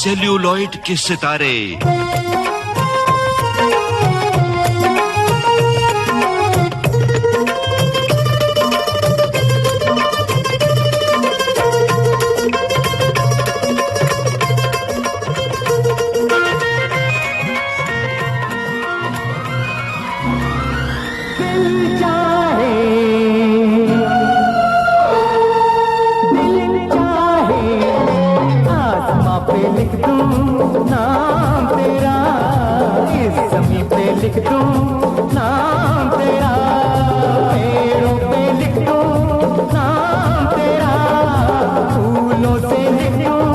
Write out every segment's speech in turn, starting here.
Celluloid के सितारे। लिख दूं नाम तेरा, पेड़ों पे लिख दूं नाम तेरा, फूलों से लिख दूं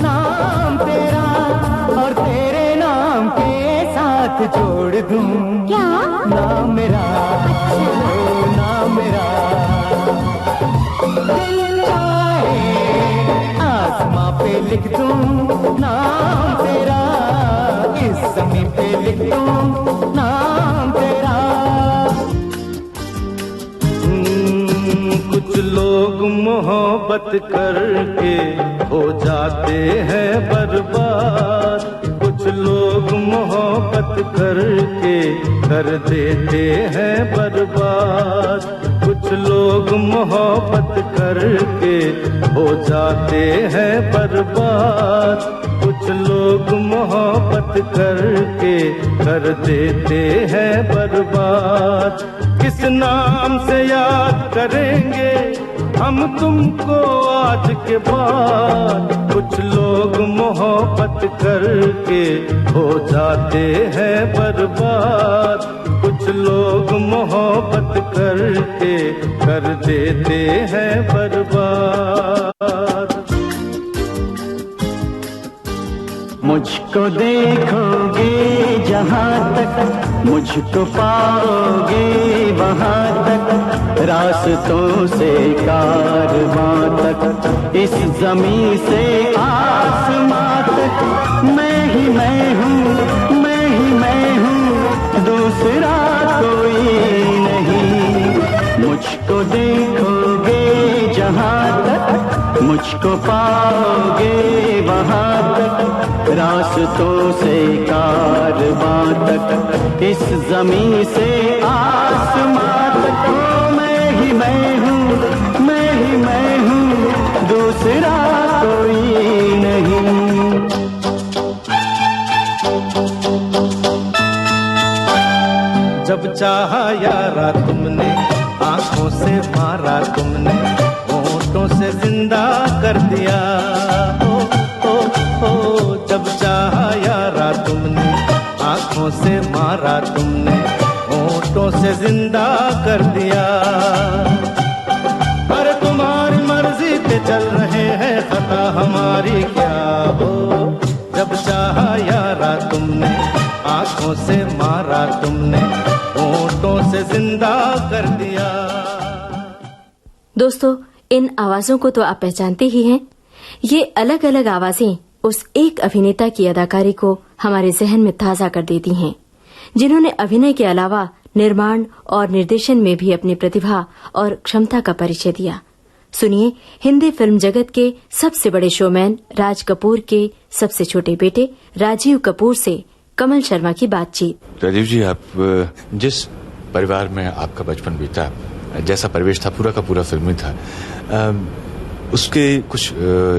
नाम तेरा, और तेरे नाम के साथ जोड़ दूं क्या नाम मेरा, नाम मेरा। दिल चाहे आसमां पे लिख दूं नाम तेरा, इस ज़मीं पे लिख दूं नाम तेरा। कुछ लोग मोहब्बत करके हो जाते हैं बर्बाद, कुछ लोग मोहब्बत करके कर देते हैं बर्बाद, कुछ लोग मोहब्बत करके हो जाते हैं बर्बाद, कुछ लोग मोहब्बत करके कर देते हैं बर्बाद। किस नाम से याद करेंगे हम तुमको आज के बाद, कुछ लोग मोहब्बत करके हो जाते हैं बर्बाद, कुछ लोग मोहब्बत करके कर देते हैं बर्बाद। मुझको देखोगे जहाँ तक, मुझको पाओगे वहाँ तक, रास्तों से कारवां तक, इस ज़मीं से आसमां तक, मैं ही मैं हूँ, मैं ही मैं हूँ, दूसरा कोई नहीं। मुझको देखोगे जहाँ तक, मुझको पाओगे वहाँ तक, रास्तों से कारवां तक, इस ज़मीं से आसमां तक, मैं ही मैं हूँ, मैं ही मैं हूँ, दूसरा कोई नहीं। जब चाहा यारा तुमने, आंखों से मारा तुमने, होठों से जिंदा कर दिया, जब चाहा यारा तुमने, आंखों से मारा तुमने, होठों से जिंदा कर दिया। अरे तुम्हारी मर्जी पे चल रहे हैं, खता हमारी क्या हो। जब चाहा यारा तुमने, आंखों से मारा तुमने, होठों से जिंदा कर दिया। दोस्तों, इन आवाजों को तो आप पहचानते ही हैं। ये अलग अलग आवाजें उस एक अभिनेता की अदाकारी को हमारे जहन में ताजा कर देती हैं, जिन्होंने अभिनय के अलावा निर्माण और निर्देशन में भी अपनी प्रतिभा और क्षमता का परिचय दिया। सुनिए हिंदी फिल्म जगत के सबसे बड़े शोमैन राज कपूर के सबसे छोटे बेटे राजीव कपूर से कमल शर्मा की बातचीत। राजीव जी, आप जिस परिवार में आपका बचपन बीता, जैसा परिवेश था पूरा का पूरा फिल्मी था, उसके कुछ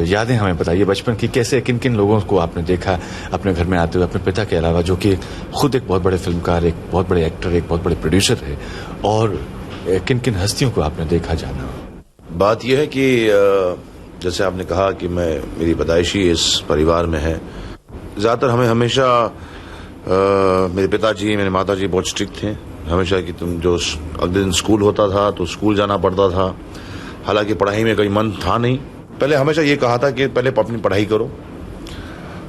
यादें हमें बताइए बचपन की। कैसे, किन किन लोगों को आपने देखा अपने घर में आते हुए, अपने पिता के अलावा, जो कि खुद एक बहुत बड़े फिल्मकार, एक बहुत बड़े एक्टर, एक बहुत बड़े प्रोड्यूसर है, और किन किन हस्तियों को आपने देखा जाना? बात यह है कि जैसे आपने कहा कि मेरी पैदाइशी इस परिवार में है। ज़्यादातर हमें हमेशा मेरे पिताजी, मेरे माताजी बहुत स्ट्रिक्ट थे हमेशा, कि तुम जो अगले दिन स्कूल होता था तो स्कूल जाना पड़ता था। हालांकि पढ़ाई में कोई मन था नहीं। पहले हमेशा ये कहा था कि पहले अपनी पढ़ाई करो,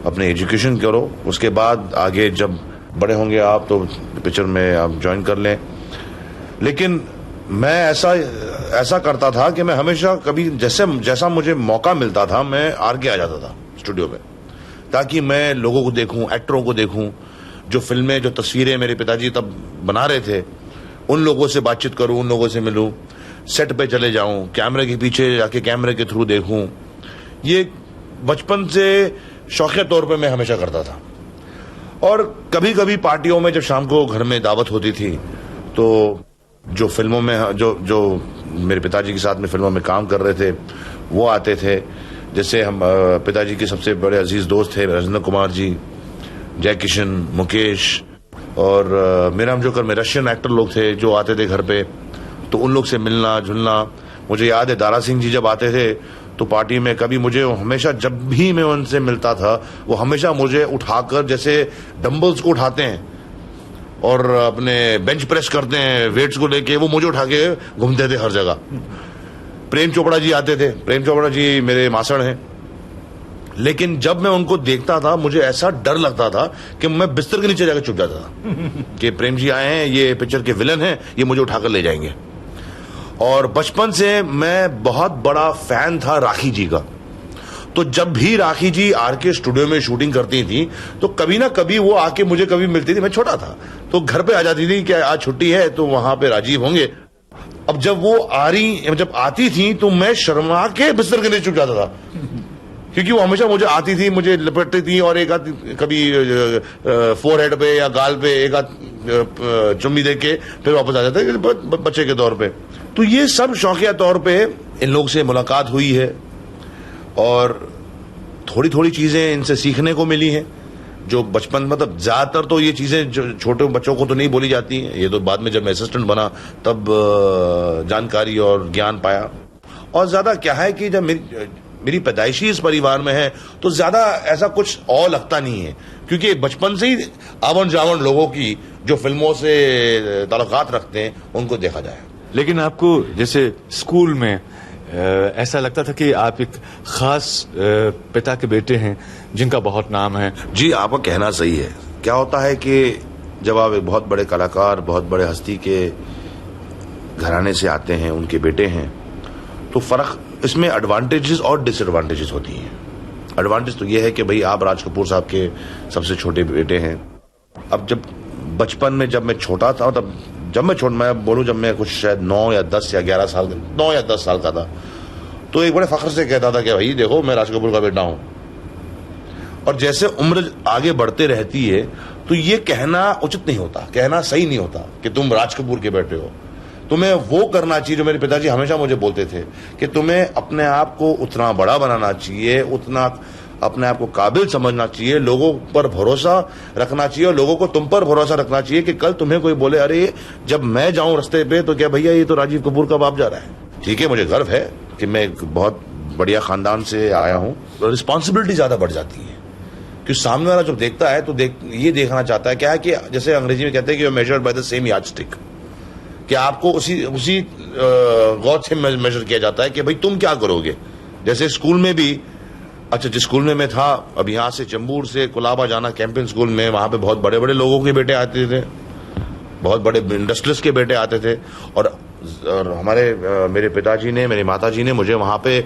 अपने एजुकेशन करो, उसके बाद आगे जब बड़े होंगे आप तो पिक्चर में आप ज्वाइन कर लें। लेकिन मैं ऐसा करता था कि मैं हमेशा कभी जैसा मुझे मौका मिलता था मैं आगे आ जाता था स्टूडियो में, ताकि मैं लोगों को देखूं, एक्टरों को देखूं, जो फिल्में, जो तस्वीरें मेरे पिताजी तब बना रहे थे, उन लोगों से बातचीत करूं, उन लोगों से मिलूं, सेट पे चले जाऊं, कैमरे के पीछे जाके कैमरे के थ्रू देखूं। ये बचपन से शौकिया तौर पे मैं हमेशा करता था। और कभी कभी पार्टियों में जब शाम को घर में दावत होती थी तो जो फिल्मों में जो मेरे पिताजी के साथ में फिल्मों में काम कर रहे थे वो आते थे। जैसे हम पिताजी के सबसे बड़े अजीज दोस्त थे राजेंद्र कुमार जी, जय किशन, मुकेश और मेरा जोकर में रशियन एक्टर लोग थे जो आते थे घर पे, तो उन लोग से मिलना जुलना। मुझे याद है दारा सिंह जी जब आते थे तो पार्टी में कभी मुझे हमेशा, जब भी मैं उनसे मिलता था वो हमेशा मुझे उठाकर, जैसे डंबल्स को उठाते हैं और अपने बेंच प्रेस करते हैं वेट्स को लेके, वो मुझे उठा के घूमते थे हर जगह। प्रेम चोपड़ा जी आते थे। प्रेम चोपड़ा जी मेरे मासड़ हैं, लेकिन जब मैं उनको देखता था मुझे ऐसा डर लगता था कि मैं बिस्तर के नीचे जाकर छुप जाता था कि प्रेम जी आए हैं, ये पिक्चर के विलन हैं, ये मुझे उठाकर ले जाएंगे। और बचपन से मैं बहुत बड़ा फैन था राखी जी का। तो जब भी राखी जी आरके स्टूडियो में शूटिंग करती थी तो कभी ना कभी वो आके मुझे कभी मिलती थी। मैं छोटा था तो घर पे आ जाती थी कि आज छुट्टी है तो वहां पे राजीव होंगे। अब जब वो जब आती थी तो मैं शर्मा के बिस्तर के नीचे छुप जाता था क्योंकि वो हमेशा मुझे आती थी, मुझे लपेटती थी और एक आध कभी फोरहेड पे या गाल पे एक आध चुम्मी दे के फिर वापस आ जाते बच्चे के तौर पे। तो ये सब शौकिया तौर पे इन लोग से मुलाकात हुई है और थोड़ी थोड़ी चीजें इनसे सीखने को मिली हैं जो बचपन, मतलब ज्यादातर तो ये चीजें जो छोटे बच्चों को तो नहीं बोली जाती हैं, ये तो बाद में जब मैं असिस्टेंट बना तब जानकारी और ज्ञान पाया। और ज्यादा क्या है कि जब मेरी पैदाइशी इस परिवार में है तो ज्यादा ऐसा कुछ और लगता नहीं है क्योंकि बचपन से ही आवन जावन लोगों की जो फिल्मों से ताल्लुकात रखते हैं उनको देखा जाए। लेकिन आपको जैसे स्कूल में ऐसा लगता था कि आप एक खास पिता के बेटे हैं जिनका बहुत नाम है। जी, आपका कहना सही है। क्या होता है कि जब आप एक बहुत बड़े कलाकार, बहुत बड़े हस्ती के घराने से आते हैं, उनके बेटे हैं, तो फर्क इसमें एडवांटेजेस और डिसएडवांटेजेस होती हैं। एडवांटेज तो ये है कि भाई आप राज कपूर साहब के सबसे छोटे बेटे हैं। अब जब बचपन में जब मैं छोटा था, तब जब मैं बोलूं जब मैं कुछ शायद 9 या 10 या 11 साल 9 या 10 साल का था तो एक बड़े फख्र से कहता था कि भाई देखो मैं राज कपूर का बेटा हूं। और जैसे उम्र आगे बढ़ते रहती है तो ये कहना उचित नहीं होता, कहना सही नहीं होता कि तुम राज कपूर के बेटे हो। तुम्हें वो करना चाहिए जो मेरे पिताजी हमेशा मुझे बोलते थे कि तुम्हें अपने आप को उतना बड़ा बनाना चाहिए, उतना अपने आप को काबिल समझना चाहिए, लोगों पर भरोसा रखना चाहिए और लोगों को तुम पर भरोसा रखना चाहिए कि कल तुम्हें कोई बोले अरे जब मैं जाऊं रास्ते पे तो क्या भैया ये तो राजीव कपूर का बाप जा रहा है। ठीक है, मुझे गर्व है कि मैं एक बहुत बढ़िया खानदान से आया हूं। रिस्पॉन्सिबिलिटी ज्यादा बढ़ जाती है क्योंकि सामने वाला जब देखता है तो ये देखना चाहता है क्या है कि जैसे अंग्रेजी में कहते हैं कि measured by the same yardstick, कि आपको उसी गौर से मेजर किया जाता है कि भाई तुम क्या करोगे। जैसे स्कूल में भी, अच्छा जिस स्कूल में मैं था, अब यहाँ से चंबूर से कुलाबा जाना कैंपिंग स्कूल में, वहां पे बहुत बड़े बड़े लोगों के बेटे आते थे, बहुत बड़े इंडस्ट्रियलिस्ट के बेटे आते थे और हमारे मेरे पिताजी ने, मेरी माताजी ने मुझे वहां पे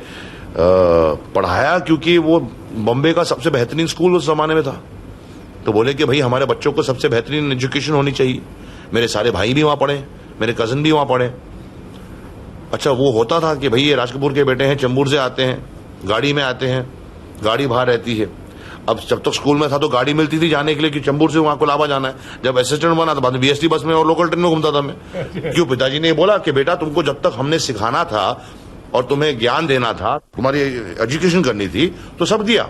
पढ़ाया क्योंकि वो बॉम्बे का सबसे बेहतरीन स्कूल उस जमाने में था। तो बोले कि भाई हमारे बच्चों को सबसे बेहतरीन एजुकेशन होनी चाहिए। मेरे सारे भाई भी वहां पढ़े, मेरे कजन भी वहां पढ़े। अच्छा वो होता था कि भाई ये राज कपूर के बेटे हैं, चंबूर से आते हैं, गाड़ी में आते हैं, गाड़ी बाहर रहती है। अब जब तक स्कूल में था तो गाड़ी मिलती थी जाने के लिए कि चंबूर से वहां कोलाबा जाना है। जब असिस्टेंट बना तो बाद में बीएसटी बस में और लोकल ट्रेन में घूमता था मैं। क्यों? पिताजी ने बोला कि बेटा तुमको जब तक हमने सिखाना था और तुम्हें ज्ञान देना था, तुम्हारी एजुकेशन करनी थी, तो सब दिया।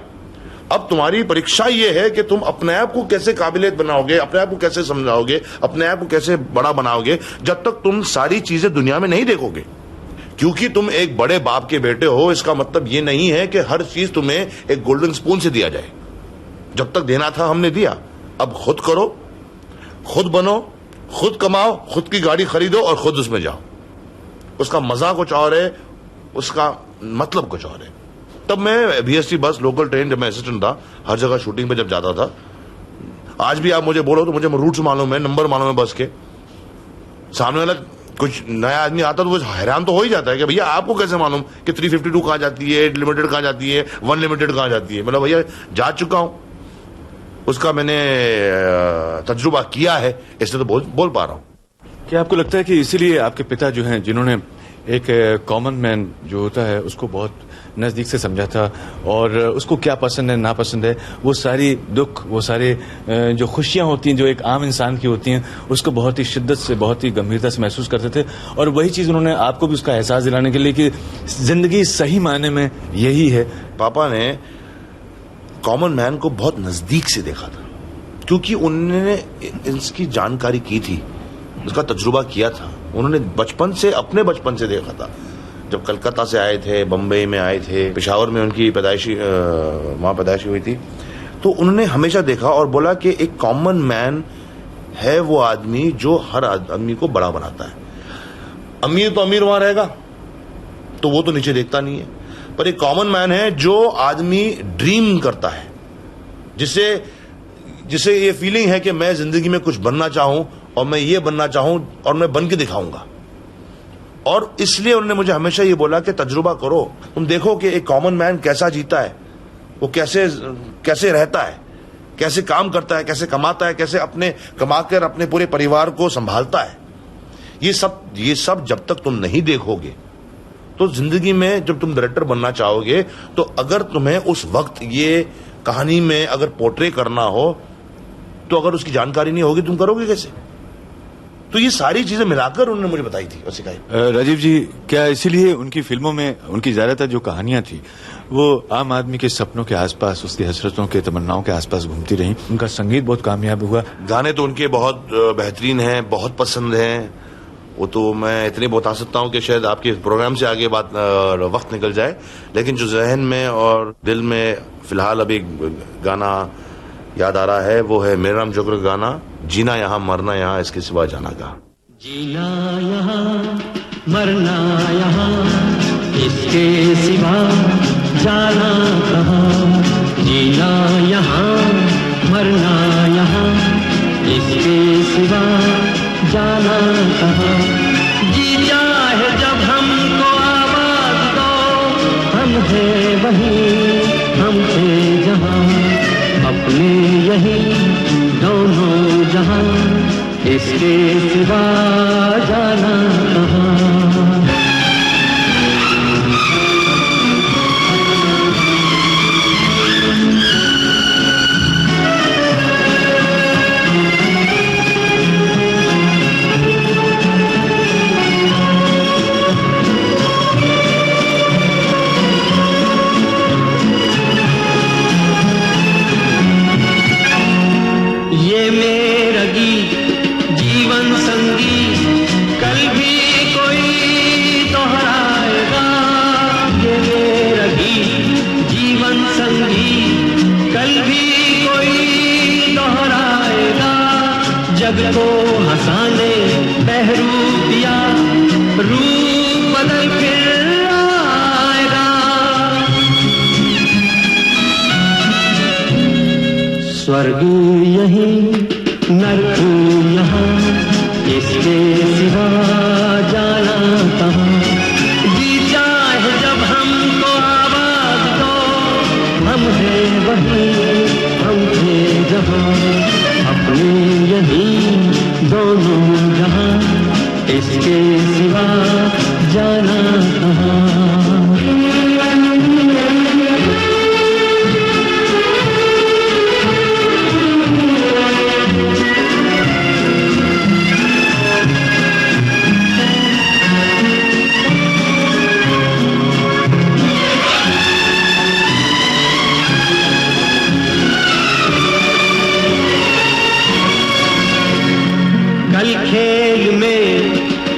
अब तुम्हारी परीक्षा ये है कि तुम अपने आप को कैसे काबिलियत बनाओगे, अपने आप को कैसे समझाओगे, अपने आप को कैसे बड़ा बनाओगे, जब तक तुम सारी चीजें दुनिया में नहीं देखोगे। क्योंकि तुम एक बड़े बाप के बेटे हो, इसका मतलब ये नहीं है कि हर चीज तुम्हें एक गोल्डन स्पून से दिया जाए। जब तक देना था हमने दिया। अब खुद करो, खुद बनो, खुद कमाओ, खुद की गाड़ी खरीदो और खुद उसमें जाओ। उसका मजा कुछ और है, उसका मतलब कुछ और है। तब मैं बीएसटी बस, लोकल ट्रेन, जब मैं असिस्टेंट था, हर जगह शूटिंग पे जब जाता था, आज भी आप मुझे बोलो तो मुझे रूट्स मालूम है, नंबर मालूम है बस के। सामने वाला कुछ नया आदमी आता तो वो हैरान तो हो ही जाता है कि भैया आपको कैसे मालूम कि 352 कहाँ जाती है, लिमिटेड कहाँ जाती है, 1 लिमिटेड कहाँ जाती है। मतलब भैया जा चुका हूं, उसका मैंने तजुर्बा किया है, इसलिए तो बोल पा रहा हूं। क्या आपको लगता है कि इसीलिए आपके पिता जो हैं, जिन्होंने एक कॉमन मैन जो होता है उसको बहुत नज़दीक से समझा था और उसको क्या पसंद है नापसंद है, वो सारी दुख, वो सारे जो खुशियां होती हैं जो एक आम इंसान की होती हैं, उसको बहुत ही शिद्दत से, बहुत ही गंभीरता से महसूस करते थे। और वही चीज़ उन्होंने आपको भी उसका एहसास दिलाने के लिए कि जिंदगी सही मायने में यही है। पापा ने कॉमन मैन को बहुत नजदीक से देखा था, क्योंकि उन्होंने इसकी जानकारी की थी, उसका तजुर्बा किया था। उन्होंने बचपन से, अपने बचपन से देखा था। जब कलकत्ता से आए थे, बम्बई में आए थे, पेशावर में उनकी वहाँ पैदाइशी हुई थी, तो उन्होंने हमेशा देखा और बोला कि एक कॉमन मैन है वो आदमी जो हर आदमी को बड़ा बनाता है। अमीर तो अमीर वहां रहेगा, तो वो तो नीचे देखता नहीं है, पर एक कॉमन मैन है जो आदमी ड्रीम करता है, जिसे ये फीलिंग है कि मैं जिंदगी में कुछ बनना चाहूं और मैं ये बनना चाहूं और मैं बन के दिखाऊंगा। और इसलिए उन्होंने मुझे हमेशा ये बोला कि तजुर्बा करो, तुम देखो कि एक कॉमन मैन कैसा जीता है, वो कैसे रहता है, कैसे काम करता है, कैसे कमाता है, कैसे अपने कमाकर अपने पूरे परिवार को संभालता है। ये सब जब तक तुम नहीं देखोगे, तो जिंदगी में जब तुम डायरेक्टर बनना चाहोगे, तो अगर तुम्हें उस वक्त ये कहानी में अगर पोर्ट्रे करना हो, तो अगर उसकी जानकारी नहीं होगी, तुम करोगे कैसे? तो ये सारी चीजें मिलाकर उन्होंने मुझे बताई थी और सिखाई। राजीव जी, क्या इसीलिए उनकी फिल्मों में उनकी ज्यादातर जो कहानियां थी वो आम आदमी के सपनों के आसपास, उसकी हसरतों के, तमन्नाओं के आसपास घूमती रही? उनका संगीत बहुत कामयाब हुआ, गाने तो उनके बहुत बेहतरीन हैं, बहुत पसंद हैं। वो तो मैं इतने बता सकता हूँ कि शायद आपके प्रोग्राम से आगे वक्त निकल जाए, लेकिन जो जहन में और दिल में फिलहाल अभी गाना याद आ रहा है, वो है मेरा नाम जोकर गाना, जीना यहाँ मरना यहाँ, इसके सिवा जाना कहाँ। जीना यहाँ मरना यहाँ, इसके सिवा जाना कहाँ। जीना यहाँ मरना यहाँ, इसके सिवा जाना कहाँ। जी चाहे जब हमको आवाज दो, हम हैं वहीं, हम थे जहाँ, अपने यही दोनों जहाँ, इसके सिवा जाना कहाँ। ये मेरा गीत जीवन संगीत, कल भी कोई दोहराएगा। ये मेरा गीत जीवन संगीत, कल भी कोई दोहराएगा। जग को हंसाने बहरूप दिया, रूप बदल फिर आएगा। स्वर्ग यहीं नरक यहाँ, इसके सिवा जाना कहाँ। जी चाहे जब हमको आवाज दो, हम हैं वहीं, हम थे जहाँ, अपने यहीं दोनों जहाँ, इसके सिवा जाना कहाँ। कल खेल में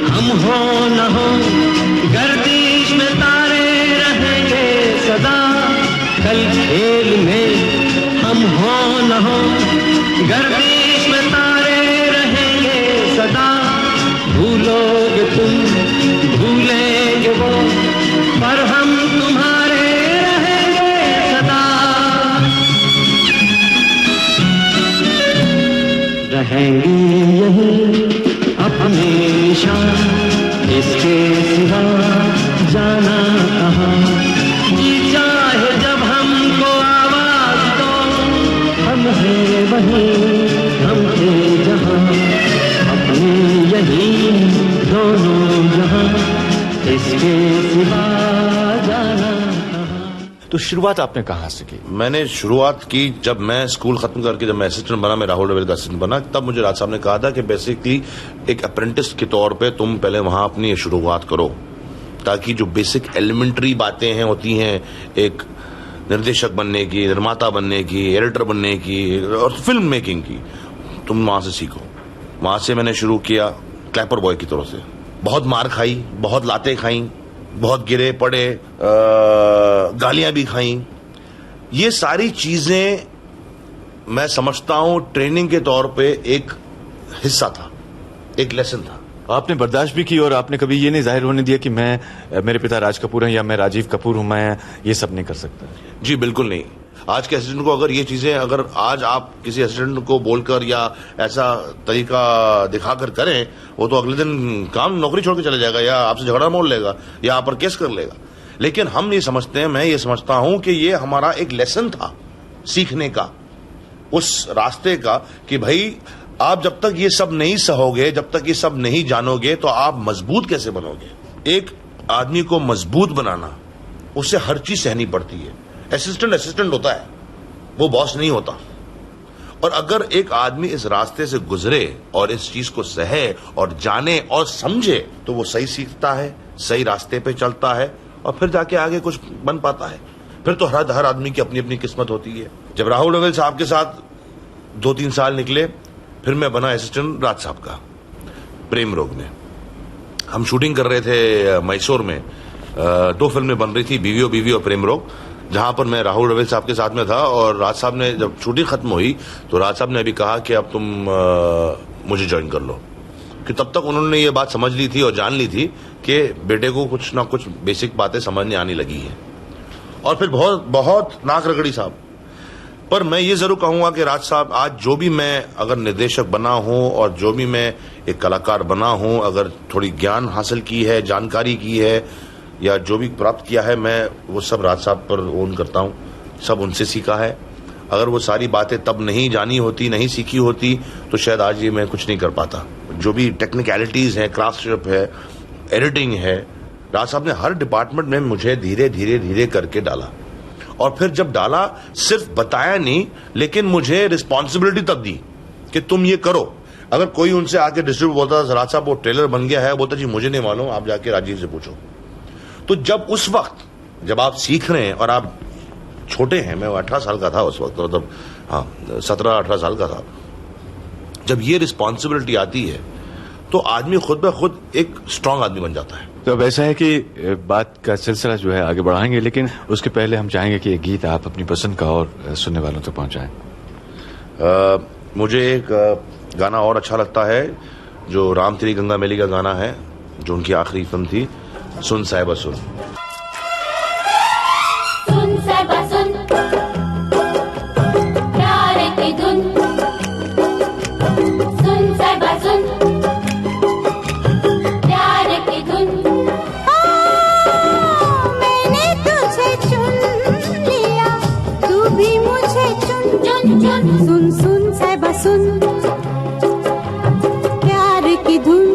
हम हो न हो, गर्दिश में तारे रहेंगे सदा। कल खेल में हम हो न हो, गर्दिश में तारे रहेंगे सदा। भूलोगे तुम, भूलेंगे वो, पर हम तुम्हारे रहेंगे सदा। रहेंगे यहीं अपने निशान, इसके सिवा जाना कहाँ। जी चाहे जब हमको आवाज दो, हम हैं वहीं, हम थे जहाँ, अपने यहीं दोनों जहाँ, इसके सिवा जाना कहाँ। तो शुरुआत आपने कहाँ से की? मैंने शुरुआत की जब मैं स्कूल खत्म करके जब मैं असिस्टेंट बना, मैं राहुल रवेल का असिस्टेंट बना, तब मुझे राज साहब ने कहा था कि बेसिकली एक अप्रेंटिस के तौर पे तुम पहले वहां अपनी शुरुआत करो, ताकि जो बेसिक एलिमेंट्री बातें हैं होती हैं एक निर्देशक बनने की, निर्माता बनने की, एडिटर बनने की और फिल्म मेकिंग की, तुम वहां से सीखो। वहां से मैंने शुरू किया क्लैपर बॉय की तरह से। बहुत मार खाई, बहुत लातें खाई, बहुत गिरे पड़े, गालियां भी खाई। ये सारी चीजें मैं समझता हूं ट्रेनिंग के तौर पे एक हिस्सा था, एक लेसन था। आपने बर्दाश्त भी की और आपने कभी ये नहीं जाहिर होने दिया कि मेरे पिता राज कपूर हैं या मैं राजीव कपूर हूं, मैं ये सब नहीं कर सकता? जी बिल्कुल नहीं। आज के असिस्टेंट को अगर ये चीजें, अगर आज आप किसी असिस्टेंट को बोलकर या ऐसा तरीका दिखाकर करें, वो तो अगले दिन काम नौकरी छोड़ के चले जाएगा या आपसे झगड़ा मोल लेगा या आप पर केस कर लेगा। लेकिन हम ये समझते हैं, मैं ये समझता हूं कि ये हमारा एक लेसन था सीखने का, उस रास्ते का, कि भाई आप जब तक ये सब नहीं सहोगे, जब तक ये सब नहीं जानोगे, तो आप मजबूत कैसे बनोगे। एक आदमी को मजबूत बनाना, उसे हर चीज सहनी पड़ती है। असिस्टेंट होता है, वो बॉस नहीं होता। और अगर एक आदमी इस रास्ते से गुजरे और इस चीज को सहे और जाने और समझे, तो वो सही सीखता है, सही रास्ते पे चलता है और फिर जाके आगे कुछ बन पाता है। फिर तो हर आदमी की अपनी अपनी किस्मत होती है। जब राहुल रवेल साहब के साथ 2-3 साल निकले, फिर मैं बना असिस्टेंट राज साहब का प्रेम रोग में। हम शूटिंग कर रहे थे मैसूर में, 2 फिल्में बन रही थी, बीवी और प्रेम रोग, जहां पर मैं राहुल रवेल साहब के साथ में था। और राज साहब ने जब शूटिंग खत्म हुई तो राज साहब ने अभी कहा कि अब तुम मुझे ज्वाइन कर लो, कि तब तक उन्होंने ये बात समझ ली थी और जान ली थी कि बेटे को कुछ ना कुछ बेसिक बातें समझने आने लगी हैं। और फिर बहुत नाक रगड़ी साहब। पर मैं ये जरूर कहूंगा कि राज साहब, आज जो भी मैं अगर निर्देशक बना हूं और जो भी मैं एक कलाकार बना हूं, अगर थोड़ी ज्ञान हासिल की है, जानकारी की है या जो भी प्राप्त किया है, मैं वो सब राज साहब पर ओन करता हूं, सब उनसे सीखा है। अगर वो सारी बातें तब नहीं जानी होती, नहीं सीखी होती, तो शायद आज ये मैं कुछ नहीं कर पाता। जो भी टेक्निकलिटीज है, क्राफ्टशिप है, एडिटिंग है, राज साहब ने हर डिपार्टमेंट में मुझे धीरे धीरे करके डाला। और फिर जब डाला, सिर्फ बताया नहीं, लेकिन मुझे रिस्पॉन्सिबिलिटी तब दी कि तुम ये करो। अगर कोई उनसे आके डिस्ट्रीब्यूट बोलता था, राज साहब वो ट्रेलर बन गया है, बोलता जी मुझे नहीं मालूम, आप जाके राजीव से पूछो। तो जब उस वक्त जब आप सीख रहे हैं और आप छोटे हैं, मैं 18 साल का था उस वक्त, मतलब हाँ 17-18 साल का था, जब ये रिस्पॉन्सिबिलिटी आती है तो आदमी खुद ब खुद एक स्ट्रांग आदमी बन जाता है। तो अब ऐसा है कि बात का सिलसिला जो है आगे बढ़ाएंगे, लेकिन उसके पहले हम चाहेंगे कि एक गीत आप अपनी पसंद का और सुनने वालों तक पहुंचाएं। मुझे एक गाना और अच्छा लगता है, जो राम तेरी गंगा मैली का गाना है, जो उनकी आखिरी फिल्म थी, सुन साहिबा सुन। सुन साहिबा सुन, प्यार की धुन। सुन साहिबा सुन, प्यार की धुन। मैंने तुझे चुन लिया, तू भी मुझे चुन। सुन सुन साहिबा सुन, प्यार की धुन।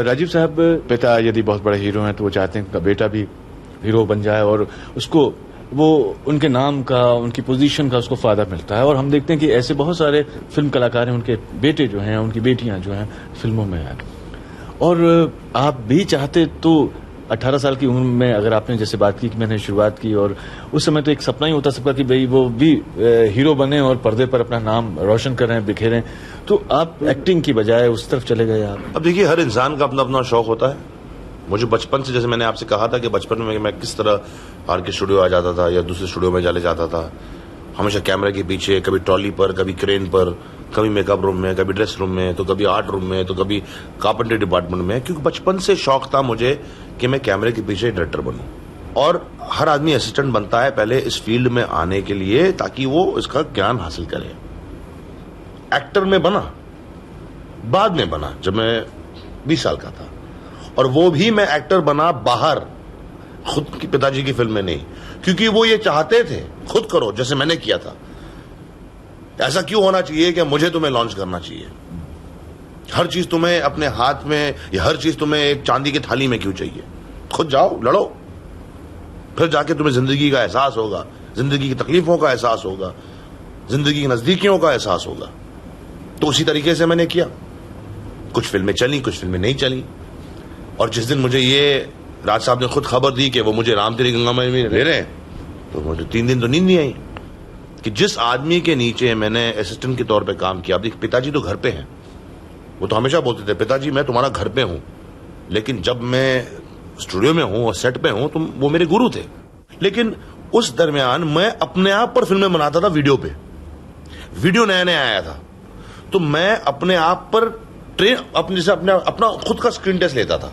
राजीव साहब, पिता यदि बहुत बड़े हीरो हैं तो वो चाहते हैं उनका बेटा भी हीरो बन जाए और उसको वो उनके नाम का, उनकी पोजीशन का उसको फायदा मिलता है। और हम देखते हैं कि ऐसे बहुत सारे फिल्म कलाकार हैं, उनके बेटे जो हैं, उनकी बेटियां जो हैं फिल्मों में हैं। और आप भी चाहते तो 18 साल की उम्र में, अगर आपने जैसे बात की कि मैंने शुरुआत की, और उस समय तो एक सपना ही होता सबका कि भाई वो भी हीरो बने और पर्दे पर अपना नाम रोशन करें, बिखेरें, तो आप एक्टिंग की बजाय उस तरफ चले गए आप। अब देखिए, हर इंसान का अपना अपना शौक होता है। मुझे बचपन से, जैसे मैंने आपसे कहा था कि बचपन में मैं किस तरह आर के स्टूडियो आ जाता था या दूसरे स्टूडियो में चले जाता था, हमेशा कैमरे के पीछे, कभी ट्रॉली पर, कभी क्रेन पर, कभी मेकअप रूम में, कभी ड्रेस रूम में, तो कभी आर्ट रूम में, तो कभी कार्पेंट्री डिपार्टमेंट में, क्योंकि बचपन से शौक था मुझे कि मैं कैमरे के पीछे डायरेक्टर बनूं। और हर आदमी असिस्टेंट बनता है पहले इस फील्ड में आने के लिए, ताकि वो इसका ज्ञान हासिल करे। एक्टर में बना, बाद में बना, जब मैं 20 साल का था, और वो भी मैं एक्टर बना बाहर, खुद की पिताजी की फिल्म में नहीं, क्योंकि वो ये चाहते थे खुद करो जैसे मैंने किया था। ऐसा क्यों होना चाहिए कि मुझे तुम्हें लॉन्च करना चाहिए? हर चीज तुम्हें अपने हाथ में, या हर चीज तुम्हें एक चांदी की थाली में क्यों चाहिए? खुद जाओ, लड़ो, फिर जाके तुम्हें जिंदगी का एहसास होगा, जिंदगी की तकलीफों का एहसास होगा, जिंदगी की नजदीकियों का एहसास होगा। तो उसी तरीके से मैंने किया। कुछ फिल्में चली, कुछ फिल्में नहीं चली। और जिस दिन मुझे ये राज साहब ने खुद खबर दी कि वो मुझे राम तेरी गंगा में ले रहे हैं, तो मुझे 3 दिन तो नींद नहीं आई कि जिस आदमी के नीचे मैंने असिस्टेंट के तौर पे काम किया। अब देखिए, पिताजी तो घर पे हैं, वो तो हमेशा बोलते थे पिताजी मैं तुम्हारा घर पे हूं, लेकिन जब मैं स्टूडियो में हूं और सेट पे हूं तो वो मेरे गुरु थे। लेकिन उस दरमियान मैं अपने आप पर फिल्में बनाता था, वीडियो पे। वीडियो नया नया आया था, तो मैं अपने आप पर अपना खुद का स्क्रीन टेस्ट लेता था,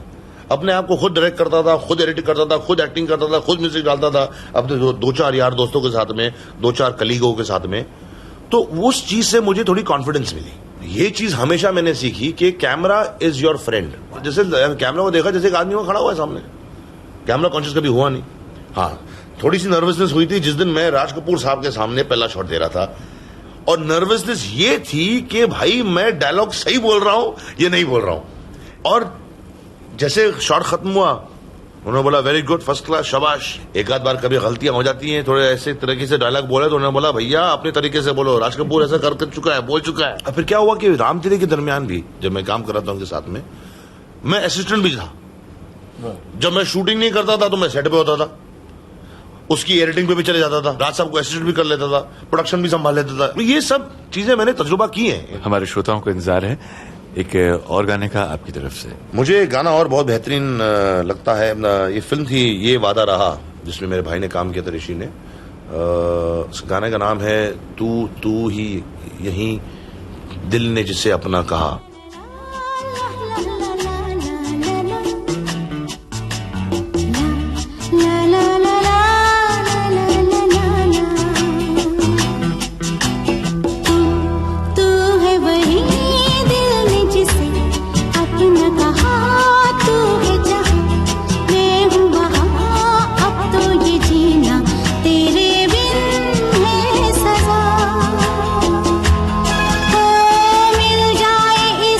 अपने आप को खुद डायरेक्ट करता था, खुद एडिट करता था, खुद एक्टिंग करता था, खुद म्यूजिक डालता था अपने 2-4 यार दोस्तों के साथ में, 2-4 कलीगों के साथ में। तो उस चीज से मुझे थोड़ी कॉन्फिडेंस मिली। ये चीज हमेशा मैंने सीखी कि कैमरा इज योर फ्रेंड। जैसे कैमरा को देखा जैसे एक आदमी को खड़ा हुआ है सामने, कैमरा कॉन्शियस कभी हुआ नहीं। हाँ, थोड़ी सी नर्वसनेस हुई थी जिस दिन मैं राज कपूर साहब के सामने पहला शॉट दे रहा था, और नर्वसनेस ये थी कि भाई मैं डायलॉग सही बोल रहा हूं या नहीं बोल रहा हूं। और जैसे शॉट खत्म हुआ, उन्होंने बोला वेरी गुड, फर्स्ट क्लास, शाबाश। एक आध बार कभी गलतियां हो जाती हैं, थोड़े ऐसे तरीके से डायलॉग बोले तो उन्होंने बोला भैया अपने तरीके से बोलो, राज कपूर ऐसा कर चुका है, बोल चुका है। फिर क्या हुआ कि राम तेरी के दरमियान भी जब मैं काम कर रहा था उनके साथ में, मैं असिस्टेंट भी था। जब मैं शूटिंग नहीं करता था तो मैं सेट पे होता था, उसकी एडिटिंग पे भी चले जाता था, राज साहब को असिस्टेंट भी कर लेता था, प्रोडक्शन भी संभाल लेता था। ये सब चीजें मैंने तजुर्बा की हैं। हमारे श्रोताओं को इंतजार है एक और गाने का आपकी तरफ से। मुझे गाना और बहुत बेहतरीन लगता है। ये फिल्म थी ये वादा रहा, जिसमें मेरे भाई ने काम किया था, ऋषि ने। उस गाने का नाम है तू ही यहीं दिल ने जिसे अपना कहा। मिल जाए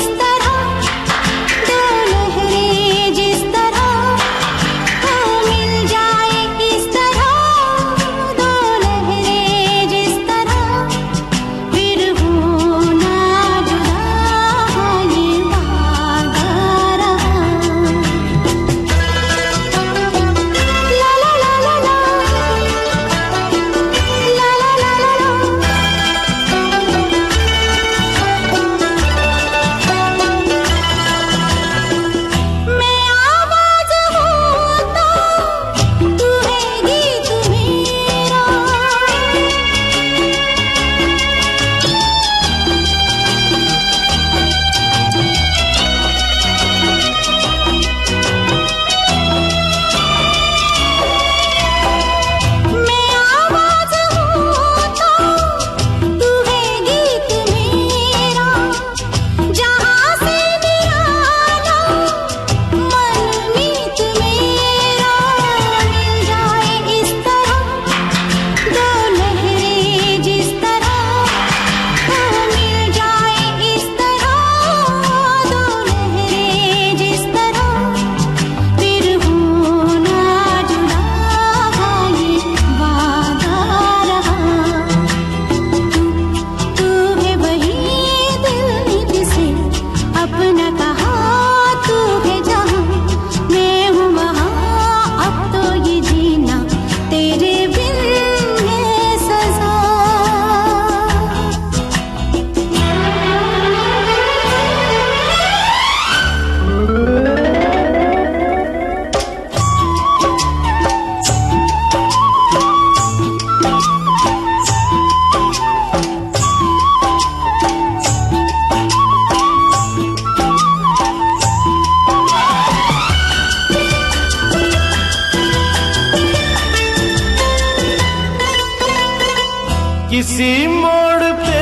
किसी मोड़ पे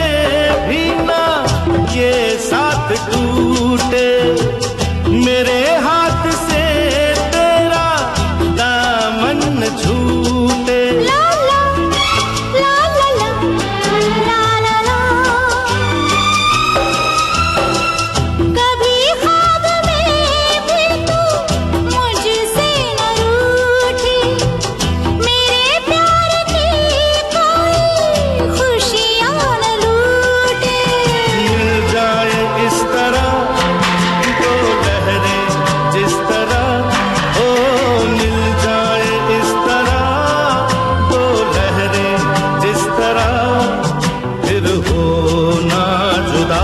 भी ना ये साथ टूटे, मेरे हाथ से तेरा दामन न छूटे। ला ला ला ला ला ला ला, कभी ख्वाब में भी तू मुझसे न रूठी, मेरे प्यार की कोई खुशियाँ न लूटे। मिल जाए इस तरह दो लहरें जिस तरह, ओ मिल जाए इस तरह दो लहरें जिस तरह, फिर हो ना जुदा,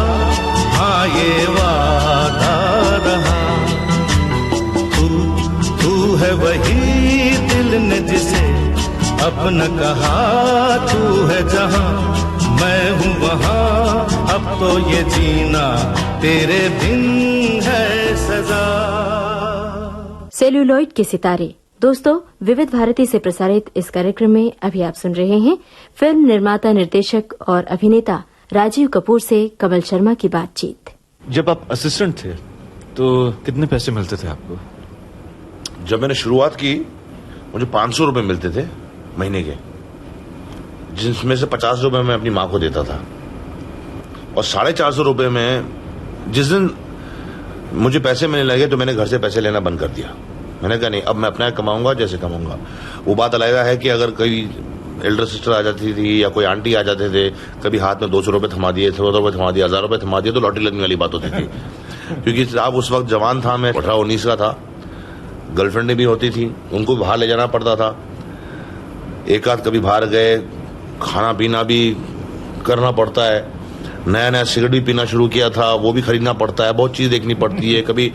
हाँ ये वादा रहा। तू है वही दिल ने जिसे अपना कहा, तू है जहां मैं हूँ वहां, अब तो ये जीना तेरे बिन है सजा। सेल्यूलॉइड के सितारे। दोस्तों, विविध भारती से प्रसारित इस कार्यक्रम में अभी आप सुन रहे हैं फिल्म निर्माता, निर्देशक और अभिनेता राजीव कपूर से कमल शर्मा की बातचीत। जब आप असिस्टेंट थे तो कितने पैसे मिलते थे आपको? जब मैंने शुरुआत की मुझे 500 रुपए मिलते थे महीने के, जिसमें से 50 रुपए मैं अपनी माँ को देता था, और 450 रुपए में जिस दिन मुझे पैसे मिलने लगे तो मैंने घर से पैसे लेना बंद कर दिया। मैंने कहा नहीं, अब मैं अपना कमाऊंगा जैसे कमाऊंगा। वो बात अलग है कि अगर कोई एल्डर सिस्टर आ जाती थी या कोई आंटी आ जाते थे, कभी हाथ में 200 रुपए थमा दिए, 100 रुपए थमा दिए, 1000 रुपए थमा दिए, तो लॉटरी लगने वाली बात होती थी। क्योंकि साहब उस वक्त जवान था, मैं 18-19 का था, गर्लफ्रेंडें भी होती थी, उनको बाहर ले जाना पड़ता था। एक आध कभी बाहर गए, खाना पीना भी करना पड़ता है, नया नया सिगरेट भी पीना शुरू किया था, वो भी खरीदना पड़ता है, बहुत चीज देखनी पड़ती है। कभी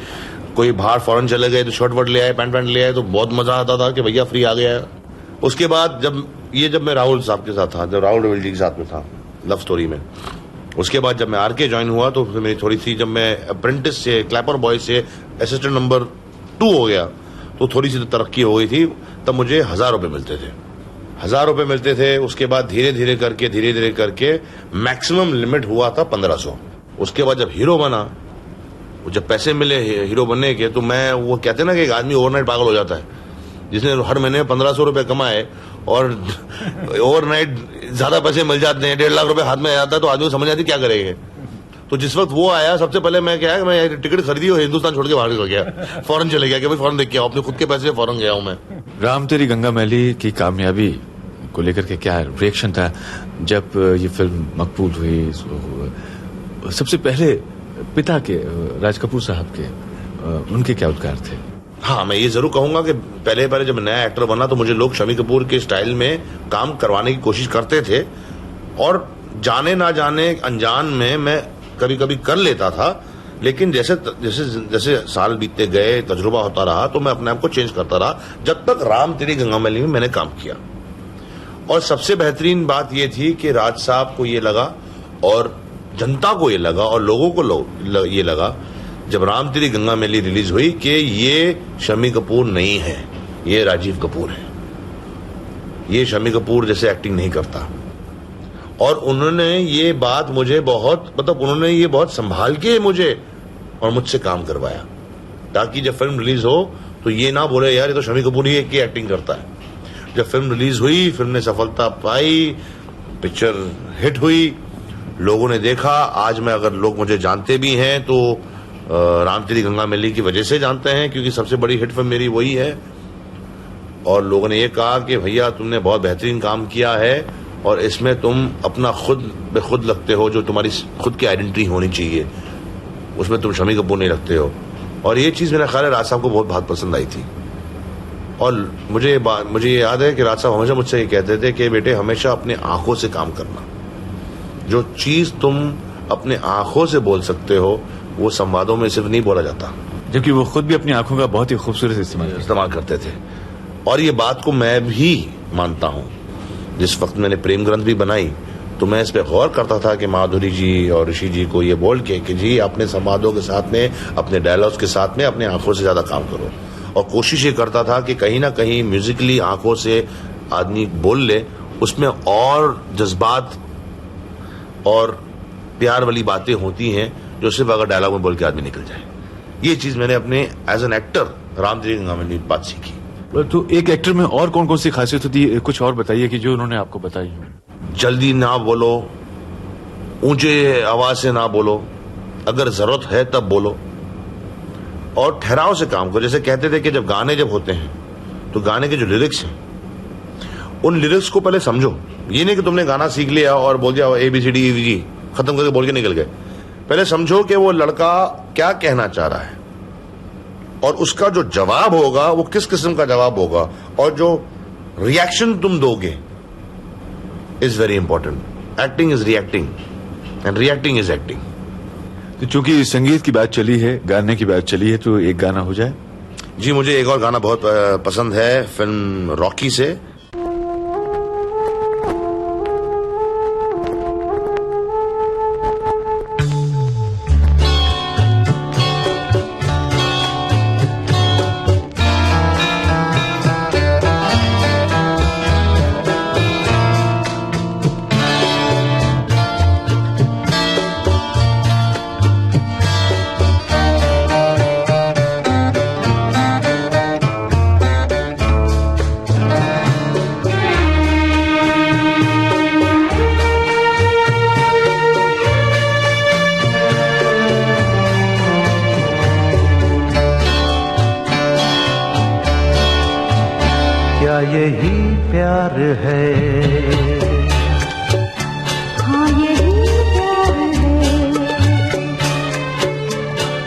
कोई बाहर फॉरेन चले गए तो शर्ट वर्ट ले आए, पैंट ले आए, तो बहुत मजा आता था कि भैया फ्री आ गया है। उसके बाद जब मैं राहुल साहब के साथ था, जब राहुल रविल जी के साथ में था लव स्टोरी में, उसके बाद जब मैं आरके ज्वाइन हुआ तो फिर मेरी थोड़ी सी, जब मैं अप्रेंटिस से, क्लैपर बॉय से असिस्टेंट नंबर 2 हो गया तो थोड़ी सी तरक्की हो गई थी। तब मुझे 1000 रुपए मिलते थे, 1000 रुपए मिलते थे। उसके बाद धीरे धीरे करके मैक्सिमम लिमिट हुआ था 1500। उसके बाद जब हीरो बना, जब पैसे मिले हीरो बनने के, तो मैं, वो कहते हैं ना कि एक आदमी ओवरनाइट पागल हो जाता है, जिसने हर महीने 1500 रुपए कमाए और ओवरनाइट ज्यादा पैसे मिल जाते हैं, 1.5 लाख रुपए हाथ में आ जाता है, तो आदमी को समझ आती क्या करेंगे। तो जिस वक्त वो आया, सबसे पहले मैं क्या है, मैं टिकट खरीदी और हिंदुस्तान छोड़ के बाहर निकल गया, फॉरेन चले गया कि भाई फॉरेन देख के आओ, अपने खुद के पैसे फॉरेन गया हूं मैं। राम तेरी गंगा मैली की कामयाबी को लेकर के क्या रिएक्शन था जब ये फिल्म मकबूल हुई? सबसे पहले पिता के, राज कपूर साहब के, उनके क्या उद्गार थे? हाँ, मैं ये जरूर कहूंगा कि पहले जब नया एक्टर बना तो मुझे लोग शम्मी कपूर के स्टाइल में काम करवाने की कोशिश करते थे, और जाने ना जाने अनजान में मैं कभी कभी कर लेता था, लेकिन जैसे जैसे जैसे साल बीतते गए, तजुर्बा होता रहा, तो मैं अपने आप को चेंज करता रहा, जब तक राम तेरी गंगा मैली में मैंने काम किया। और सबसे बेहतरीन बात यह थी कि राज साहब को ये लगा, और जनता को ये लगा, और लोगों को ये लगा जब राम तेरी गंगा मैली रिलीज हुई कि ये शम्मी कपूर नहीं है, ये राजीव कपूर है, ये शम्मी कपूर जैसे एक्टिंग नहीं करता। और उन्होंने ये बात मुझे बहुत, मतलब उन्होंने ये बहुत संभाल के मुझे और मुझसे काम करवाया, ताकि जब फिल्म रिलीज हो तो ये ना बोले यार ये तो शम्मी कपूर ही की एक्टिंग करता है। जब फिल्म रिलीज हुई, फिल्म ने सफलता पाई, पिक्चर हिट हुई, लोगों ने देखा। आज मैं, अगर लोग मुझे जानते भी हैं तो राम तेरी गंगा मैली की वजह से जानते हैं, क्योंकि सबसे बड़ी हिट फिल्म मेरी वही है। और लोगों ने ये कहा कि भैया तुमने बहुत बेहतरीन काम किया है, और इसमें तुम अपना खुद बे खुद लगते हो, जो तुम्हारी खुद की आइडेंटिटी होनी चाहिए, उसमें तुम शम्मी कपूर नहीं लगते हो। और ये चीज मेरा ख्याल है राज साहब को बहुत पसंद आई थी। और मुझे ये याद है कि राज साहब हमेशा मुझसे ये कहते थे कि बेटे हमेशा अपने आंखों से काम करना, जो चीज तुम अपने आंखों से बोल सकते हो वो संवादों में सिर्फ नहीं बोला जाता। जबकि वो खुद भी अपनी आंखों का बहुत ही खूबसूरत इस्तेमाल करते थे, और ये बात को मैं भी मानता हूं। जिस वक्त मैंने प्रेम ग्रंथ भी बनाई तो मैं इस पे गौर करता था कि माधुरी जी और ऋषि जी को ये बोल के कि जी अपने संवादों के साथ में, अपने डायलॉग्स के साथ में अपने आंखों से ज्यादा काम करो। और कोशिश ये करता था कि कहीं ना कहीं म्यूजिकली आंखों से आदमी बोल ले उसमें और जज्बात और प्यार वाली बातें होती हैं जो सिर्फ अगर डायलॉग में बोल के आदमी निकल जाए। ये चीज मैंने अपने एज एन एक्टर राम तेरी गंगा में बात सीखी। तो एक एक्टर में और कौन कौन सी खासियत होती है, कुछ और बताइए कि जो उन्होंने आपको बताई हो। जल्दी ना बोलो, ऊंचे आवाज से ना बोलो, अगर जरूरत है तब बोलो, और ठहराव से काम करो। जैसे कहते थे कि जब गाने होते हैं तो गाने के जो लिरिक्स हैं उन लिरिक्स को पहले समझो। ये नहीं कि तुमने गाना सीख लिया और बोल दिया ABCD खत्म करके बोल के निकल गए। पहले समझो कि वो लड़का क्या कहना चाह रहा है और उसका जो जवाब होगा वो किस किस्म का जवाब होगा, और जो रिएक्शन तुम दोगे is very important. Acting is reacting and reacting is acting. तो चूंकि संगीत की बात चली है, गाने की बात चली है, तो एक गाना हो जाए। जी, मुझे एक और गाना बहुत पसंद है फिल्म रॉकी से। क्या यही प्यार है? हाँ यही प्यार है।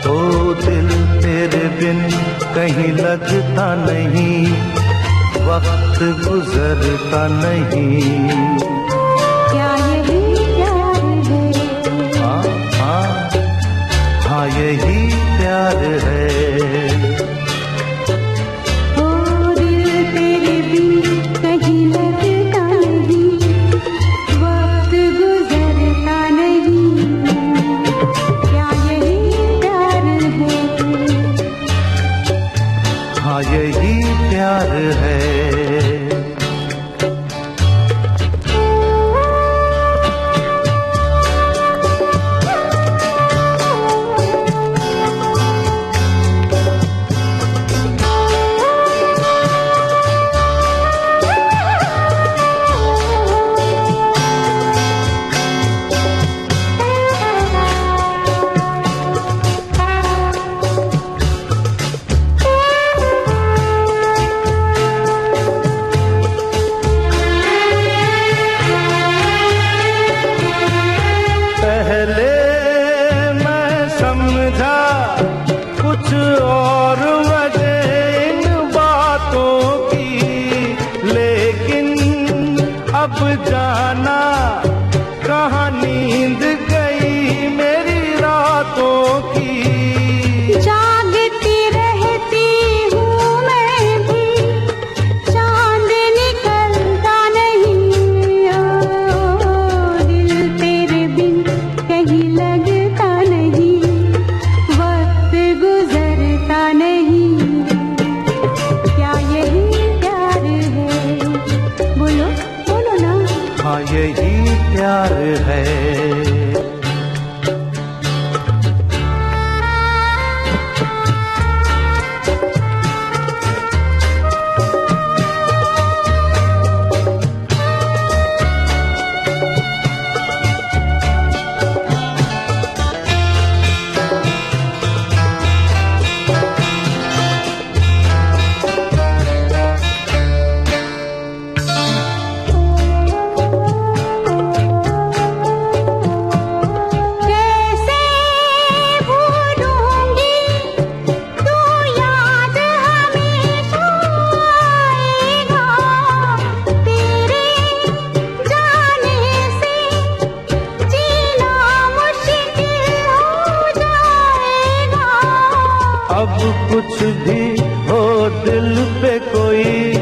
ओ दिल तेरे बिन कहीं लगता नहीं, वक्त गुजरता नहीं। क्या यही प्यार है? हाँ यही प्यार है। कहीं लगता नहीं, वक्त गुजरता नहीं। क्या यही प्यार है? हाँ यही प्यार है। जाना कहाँ नींद गई मेरी रातों की। जागती रहती हूँ मैं भी, चांद निकलता नहीं। ओ दिल तेरे बिन कहीं लगता नहीं, वक्त गुजरता नहीं। क्या यही प्यार है? बोलो बोलो ना। हाँ यही प्यार है। अब कुछ भी हो दिल पे कोई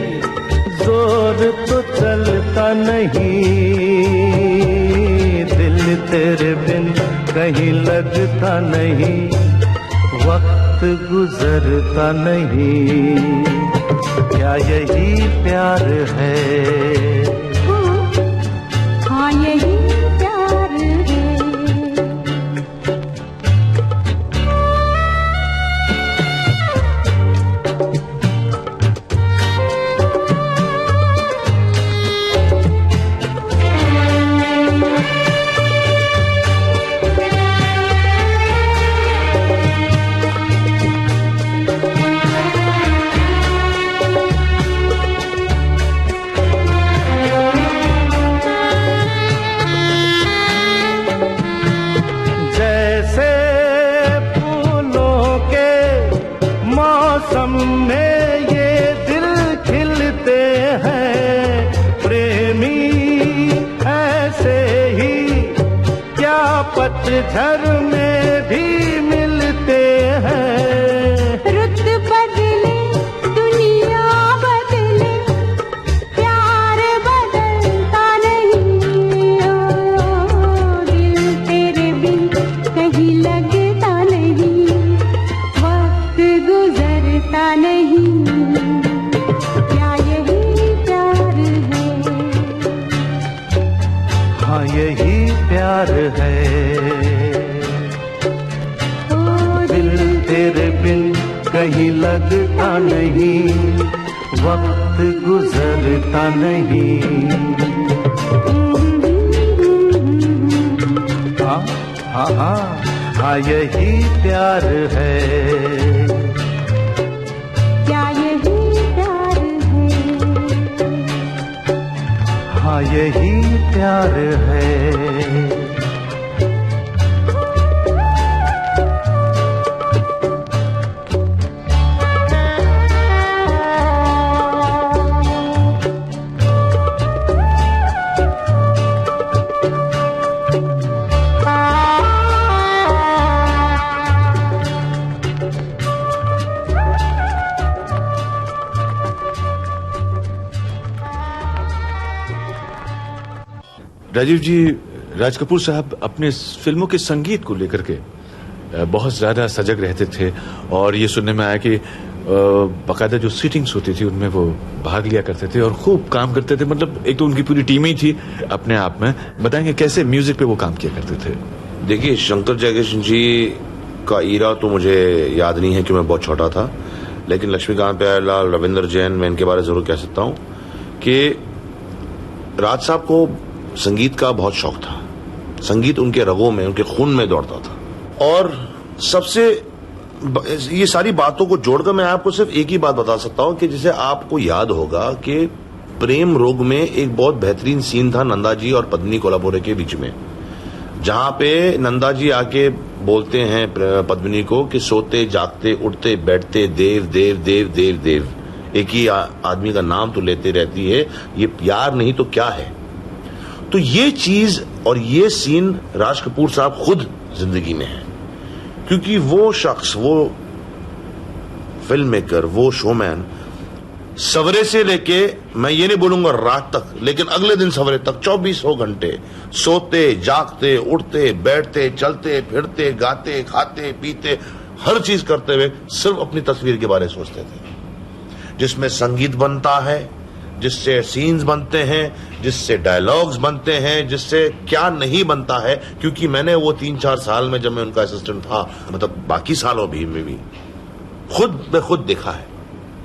जोर तो चलता नहीं। दिल तेरे बिन कहीं लगता नहीं, वक्त गुजरता नहीं। क्या यही प्यार है? पतझड़ में भी मिलते हैं। रुत बदले दुनिया बदले प्यार बदलता नहीं। ओ दिल तेरे बिन कहीं लगता नहीं, वक्त गुजरता नहीं। क्या यही प्यार है? हाँ यही प्यार है। दिल तेरे बिन कहीं लगता नहीं, वक्त गुजरता नहीं। हाँ हाँ हाँ हाँ यही प्यार है। क्या यही प्यार है? हाँ यही प्यार है। राजीव जी, राज कपूर साहब अपने फिल्मों के संगीत को लेकर के बहुत ज्यादा सजग रहते थे और ये सुनने में आया कि बाकायदा जो सीटिंग्स होती थी उनमें वो भाग लिया करते थे और खूब काम करते थे। मतलब एक तो उनकी पूरी टीम ही थी अपने आप में। बताएंगे कैसे म्यूजिक पे वो काम किया करते थे? देखिए, शंकर जयकिशन जी का ईरा तो मुझे याद नहीं है कि मैं बहुत छोटा था, लेकिन लक्ष्मीकांत प्यारेलाल, रविंद्र जैन, मैं इनके बारे में जरूर कह सकता हूँ कि राज साहब को संगीत का बहुत शौक था। संगीत उनके रगों में, उनके खून में दौड़ता था। और सबसे ये सारी बातों को जोड़कर मैं आपको सिर्फ एक ही बात बता सकता हूं कि जिसे आपको याद होगा कि प्रेम रोग में एक बहुत बेहतरीन सीन था नंदा जी और पद्मिनी कोल्हापुरे के बीच में, जहां पे नंदा जी आके बोलते हैं पद्मिनी को कि सोते जागते उठते बैठते देव देव देव देव देव, एक ही आदमी का नाम तो लेते रहती है, ये प्यार नहीं तो क्या है। तो ये चीज और ये सीन राज कपूर साहब खुद जिंदगी में है, क्योंकि वो शख्स, वो फिल्म मेकर, वो शोमैन सवेरे से लेके, मैं ये नहीं बोलूंगा रात तक, लेकिन अगले दिन सवेरे तक 24 घंटे सोते जागते उठते बैठते चलते फिरते गाते खाते पीते हर चीज करते हुए सिर्फ अपनी तस्वीर के बारे में सोचते थे, जिसमें संगीत बनता है, जिससे सीन्स बनते हैं, जिससे डायलॉग्स बनते हैं, जिससे क्या नहीं बनता है। क्योंकि मैंने वो 3-4 साल में जब मैं उनका असिस्टेंट था, मतलब बाकी सालों भी में भी खुद देखा है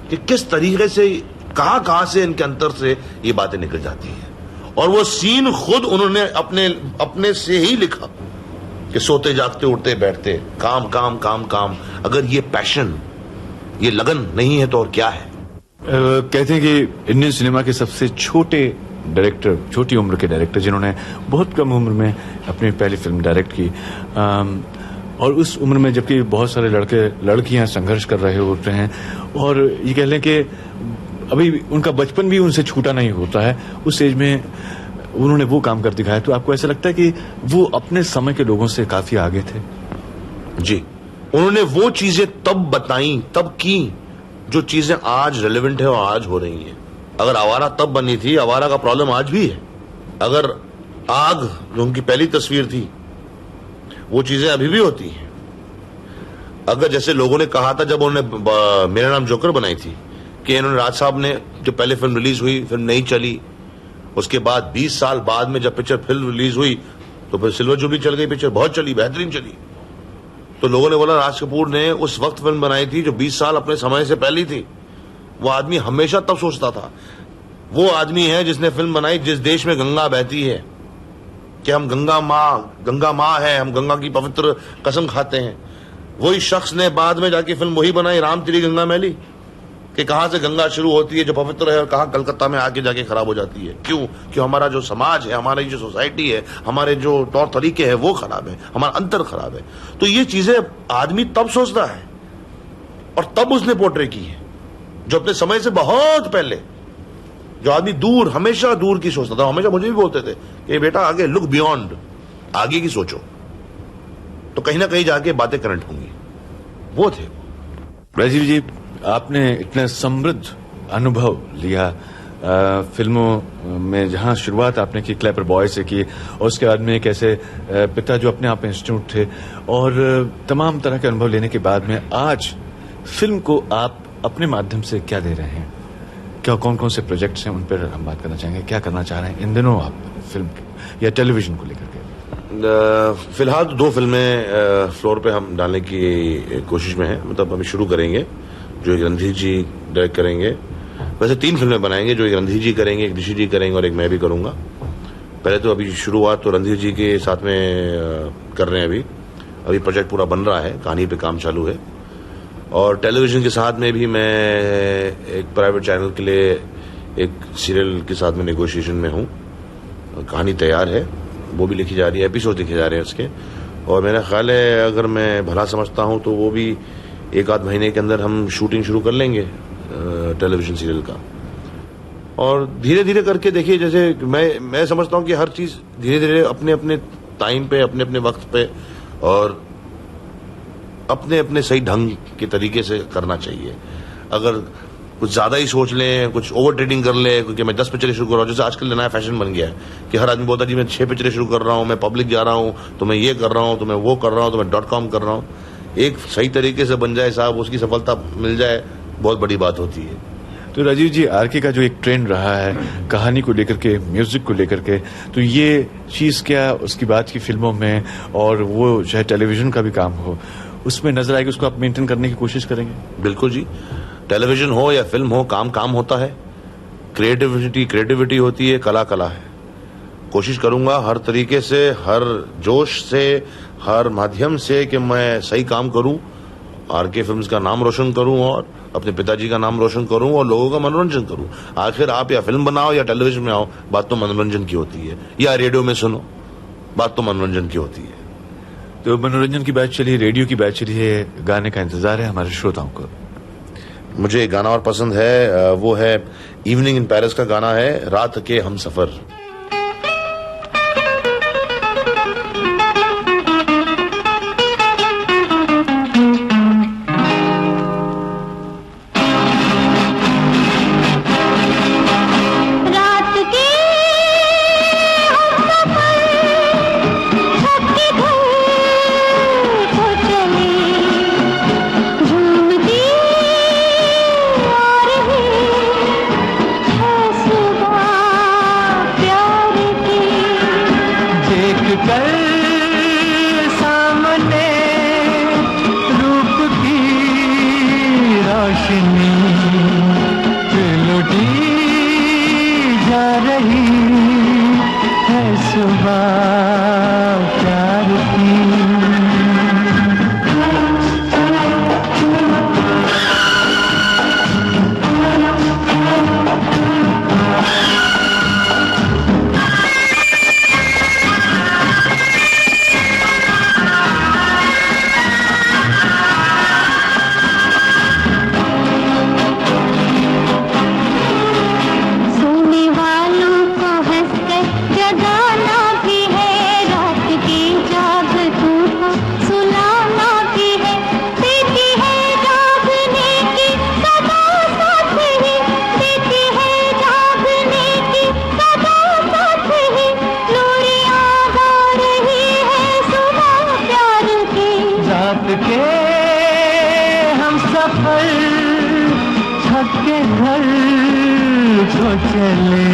कि किस तरीके से कहां से इनके अंतर से ये बातें निकल जाती हैं। और वो सीन खुद उन्होंने अपने से ही लिखा कि सोते जागते उठते बैठते काम काम काम काम। अगर ये पैशन, ये लगन नहीं है तो और क्या है? कहते हैं कि इंडियन सिनेमा के सबसे छोटे डायरेक्टर, छोटी उम्र के डायरेक्टर, जिन्होंने बहुत कम उम्र में अपनी पहली फिल्म डायरेक्ट की, और उस उम्र में जबकि बहुत सारे लड़कियां संघर्ष कर रहे होते हैं, और ये कह लें कि अभी उनका बचपन भी उनसे छूटा नहीं होता है, उस एज में उन्होंने वो काम कर दिखाया। तो आपको ऐसा लगता है कि वो अपने समय के लोगों से काफी आगे थे? जी, उन्होंने वो चीजें तब बताई, तब की, जो चीजें आज रेलेवेंट है और आज हो रही हैं। अगर आवारा तब बनी थी, आवारा का प्रॉब्लम आज भी है। अगर आग, जो उनकी पहली तस्वीर थी, वो चीजें अभी भी होती हैं। अगर जैसे लोगों ने कहा था जब उन्होंने मेरा नाम जोकर बनाई थी कि इन्होंने, राज साहब ने, जो पहले फिल्म रिलीज हुई, फिल्म नहीं चली, उसके बाद 20 साल बाद में जब पिक्चर फिल्म रिलीज हुई तो फिर सिल्वर जुबली चल गई, पिक्चर बहुत चली, बेहतरीन चली। तो लोगों ने बोला राज कपूर ने उस वक्त फिल्म बनाई थी जो 20 साल अपने समय से पहले थी। वो आदमी हमेशा तब सोचता था, वो आदमी है जिसने फिल्म बनाई जिस देश में गंगा बहती है, कि हम गंगा माँ है, हम गंगा की पवित्र कसम खाते हैं। वही शख्स ने बाद में जाके फिल्म वही बनाई, राम तेरी गंगा मैली, कि कहां से गंगा शुरू होती है जो पवित्र है और कहां कलकत्ता में आके जाके खराब हो जाती है। क्यों? कि हमारा जो समाज है, हमारी जो सोसाइटी है, हमारे जो तौर तरीके हैं वो खराब है, हमारा अंतर खराब है। तो ये चीजें आदमी तब सोचता है और तब उसने पोर्ट्रे की है, जो अपने समय से बहुत पहले, जो आदमी दूर, हमेशा दूर की सोचता था। हमेशा मुझे भी बोलते थे कि बेटा आगे लुक बियॉन्ड, आगे की सोचो। तो कहीं ना कहीं जाके बातें करंट होंगी। वो थे। राजीव जी, आपने इतना समृद्ध अनुभव लिया फिल्मों में, जहां शुरुआत आपने की क्लैपर बॉय से की और उसके बाद में एक ऐसे पिता जो अपने आप में इंस्टीट्यूट थे, और तमाम तरह के अनुभव लेने के बाद में आज फिल्म को आप अपने माध्यम से क्या दे रहे हैं? क्या कौन कौन से प्रोजेक्ट्स हैं, उन पर हम बात करना चाहेंगे। क्या करना चाह रहे हैं इन दिनों आप फिल्म या टेलीविजन को लेकर के? फिलहाल तो 2 फिल्में फ्लोर पे हम डालने की कोशिश में हैं। मतलब अभी शुरू करेंगे, जो एक रणधीर जी डायरेक्ट करेंगे। वैसे 3 फिल्में बनाएंगे, जो एक रणधीर जी करेंगे, एक ऋषि जी करेंगे और एक मैं भी करूंगा। पहले तो अभी शुरुआत तो रणधीर जी के साथ में कर रहे हैं। अभी प्रोजेक्ट पूरा बन रहा है, कहानी पे काम चालू है। और टेलीविजन के साथ में भी मैं एक प्राइवेट चैनल के लिए एक सीरियल के साथ में नेगोशिएशन में हूँ। कहानी तैयार है, वो भी लिखी जा रही है, एपिसोड लिखे जा रहे हैं उसके। और मेरा ख्याल है अगर मैं भला समझता हूँ तो वो भी 1-8 महीने के अंदर हम शूटिंग शुरू कर लेंगे टेलीविजन सीरियल का। और धीरे धीरे करके देखिए, जैसे मैं समझता हूँ कि हर चीज धीरे धीरे अपने अपने टाइम पे, अपने अपने वक्त पे और अपने अपने सही ढंग के तरीके से करना चाहिए। अगर कुछ ज्यादा ही सोच लें, कुछ ओवर ट्रेडिंग कर लें, क्योंकि मैं 10 पिक्चरें शुरू कर रहा हूँ, जैसे आजकल नया फैशन बन गया है कि हर आदमी बोलता है जी मैं 6 पिक्चरें शुरू कर रहा हूँ, मैं पब्लिक जा रहा हूँ, तो मैं ये कर रहा हूँ, तो मैं वो कर रहा हूँ, तो मैं .com कर रहा हूँ। एक सही तरीके से बन जाए साहब, उसकी सफलता मिल जाए, बहुत बड़ी बात होती है। तो राजीव जी, आरके का जो एक ट्रेंड रहा है कहानी को लेकर के, म्यूजिक को लेकर के, तो ये चीज क्या उसकी बात की फिल्मों में और वो चाहे टेलीविजन का भी काम हो उसमें नजर आएगी, उसको आप मेंटेन करने की कोशिश करेंगे? बिल्कुल जी, टेलीविजन हो या फिल्म हो, काम होता है। क्रिएटिविटी होती है, कला है। कोशिश करूंगा हर तरीके से, हर जोश से, हर माध्यम से कि मैं सही काम करूं, आरके फिल्म्स का नाम रोशन करूं और अपने पिताजी का नाम रोशन करूं और लोगों का मनोरंजन करूं। आखिर आप या फिल्म बनाओ या टेलीविजन में आओ, बात तो मनोरंजन की होती है, या रेडियो में सुनो, बात तो मनोरंजन की होती है। तो मनोरंजन की बात चली, रेडियो की बात चली है, गाने का इंतजार है हमारे श्रोताओं को। मुझे एक गाना और पसंद है, वो है इवनिंग इन पेरिस का गाना है, रात के हम सफर। सामने रूप की रोशनी लुटी जा रही है सुबह प्यार की। घर को चले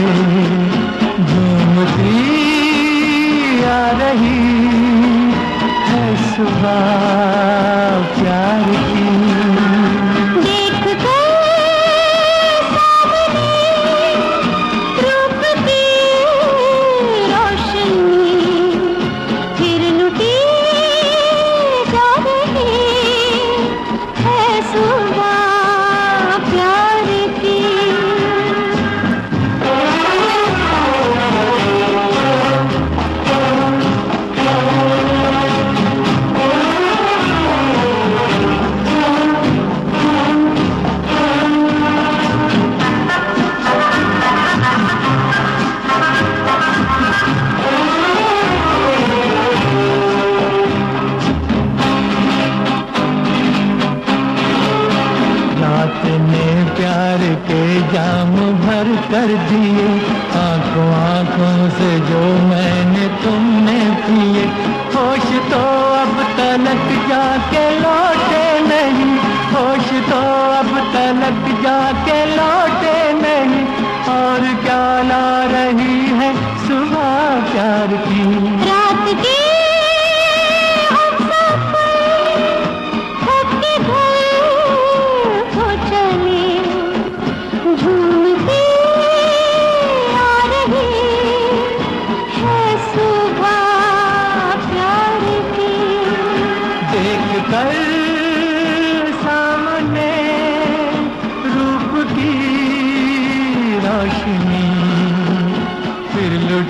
झूमती आ रही है सुबह प्यार की।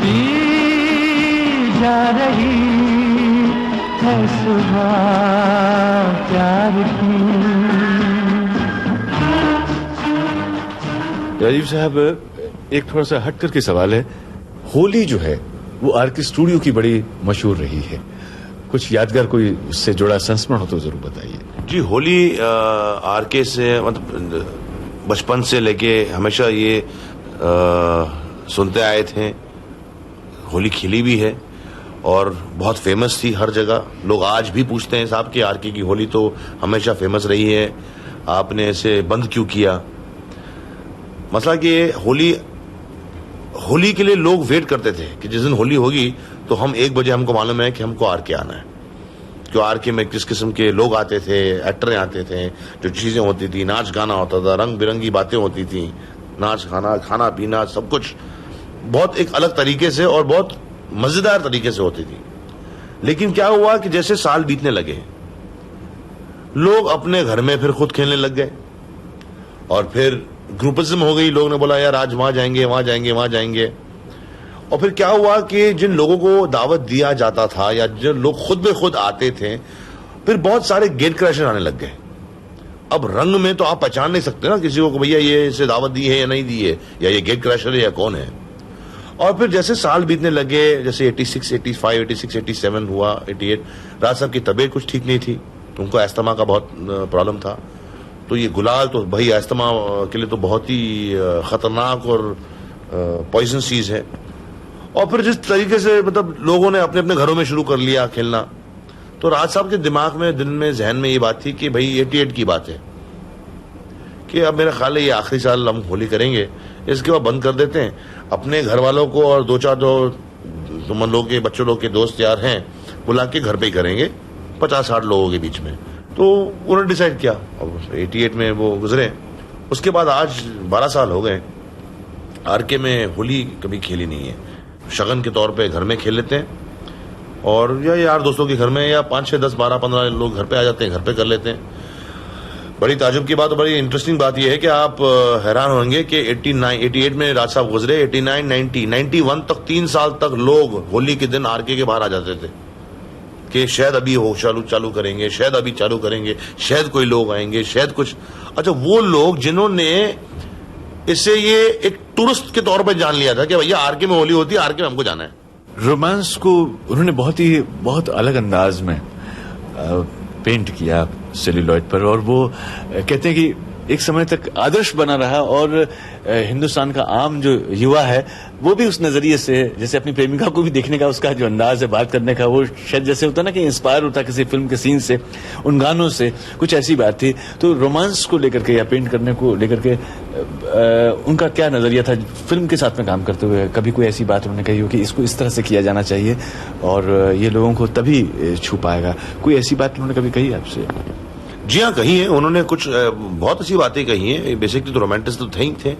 ढलती जा रही है सुबह प्यार की। राजीव साहब, एक थोड़ा सा हट करके सवाल है। होली जो है वो आरके स्टूडियो की बड़ी मशहूर रही है, कुछ यादगार कोई उससे जुड़ा संस्मरण हो तो जरूर बताइए। जी, होली आरके से मतलब बचपन से लेके हमेशा ये सुनते आए थे। होली खेली भी है और बहुत फेमस थी हर जगह। लोग आज भी पूछते हैं साहब कि आरके की होली तो हमेशा फेमस रही है, आपने इसे बंद क्यों किया। मसला कि होली के लिए लोग वेट करते थे कि जिस दिन होली होगी तो हम 1 बजे हमको मालूम है कि हमको आरके आना है। क्यों आरके में किस किस्म के लोग आते थे, एक्टर आते थे, जो चीजें होती थी, नाच गाना होता था, रंग बिरंगी बातें होती थी, नाच गाना, खाना पीना, सब कुछ बहुत एक अलग तरीके से और बहुत मजेदार तरीके से होती थी। लेकिन क्या हुआ कि जैसे साल बीतने लगे, लोग अपने घर में फिर खुद खेलने लग गए और फिर ग्रुपिज्म हो गई। लोगों ने बोला यार आज वहां जाएंगे, वहां जाएंगे, वहां जाएंगे। और फिर क्या हुआ कि जिन लोगों को दावत दिया जाता था या जो लोग खुद में खुद आते थे, फिर बहुत सारे गेट क्रैशर आने लग गए। अब रंग में तो आप पहचान नहीं सकते ना किसी को, भैया ये इसे दावत दी है या नहीं दी है, या ये गेट क्रैशर है या कौन है। और फिर जैसे साल बीतने लगे, जैसे 86, 85, 86, 87 हुआ, 88, राज साहब की तबीयत कुछ ठीक नहीं थी, उनको अस्थमा का बहुत प्रॉब्लम था। तो ये गुलाल तो भाई अस्थमा के लिए तो बहुत ही खतरनाक और पॉइजन चीज है। और फिर जिस तरीके से मतलब लोगों ने अपने अपने घरों में शुरू कर लिया खेलना, तो राज साहब के दिमाग में, दिल में, जहन में ये बात थी कि भाई 88 की बात है कि अब मेरा ख्याल है ये आखिरी साल हम होली करेंगे, इसके बाद बंद कर देते हैं। अपने घर वालों को और 2-4 जो मन लोग के, बच्चों लोग के दोस्त यार हैं, बुला के घर पे ही करेंगे 50-60 लोगों के बीच में। तो उन्होंने डिसाइड किया। अब 88 में वो गुजरे, उसके बाद आज 12 साल हो गए, आरके में होली कभी खेली नहीं है। शगन के तौर पे घर में खेल लेते हैं, और या यार दोस्तों के घर में, या 5, 6, 10, 12, 15 लोग घर पे आ जाते हैं, घर पे कर लेते हैं। बड़ी ताजुब की बात और बड़ी इंटरेस्टिंग बात यह है कि आप हैरान होंगे कि 88 में राज साहब गुजरे, 89, 90, 91 तक 3 साल तक लोग होली के दिन आरके के बाहर आ जाते थे कि शायद अभी हो चालू करेंगे, शायद अभी चालू करेंगे, शायद कोई लोग आएंगे, शायद कुछ। अच्छा, वो लोग जिन्होंने इससे ये एक टूरिस्ट के तौर पर जान लिया था कि भैया आरके में होली होती है, आरके में हमको जाना है। रोमांस को उन्होंने बहुत अलग अंदाज में पेंट किया सेल्यूलॉइड पर, और वो कहते हैं कि एक समय तक आदर्श बना रहा। और हिंदुस्तान का आम जो युवा है वो भी उस नजरिए से, जैसे अपनी प्रेमिका को भी देखने का उसका जो अंदाज है बात करने का, वो शायद जैसे होता ना कि इंस्पायर होता किसी फिल्म के सीन से, उन गानों से, कुछ ऐसी बात थी। तो रोमांस को लेकर के या पेंट करने को लेकर के उनका क्या नजरिया था फिल्म के साथ में काम करते हुए? कभी कोई ऐसी बात उन्होंने कही हो कि इसको इस तरह से किया जाना चाहिए और ये लोगों को तभी छू पाएगा? कोई ऐसी बात उन्होंने कभी कही आपसे? जी हाँ, कही है उन्होंने, कुछ बहुत अच्छी बातें कही हैं। बेसिकली तो रोमांटिस्ट तो थे ही थे,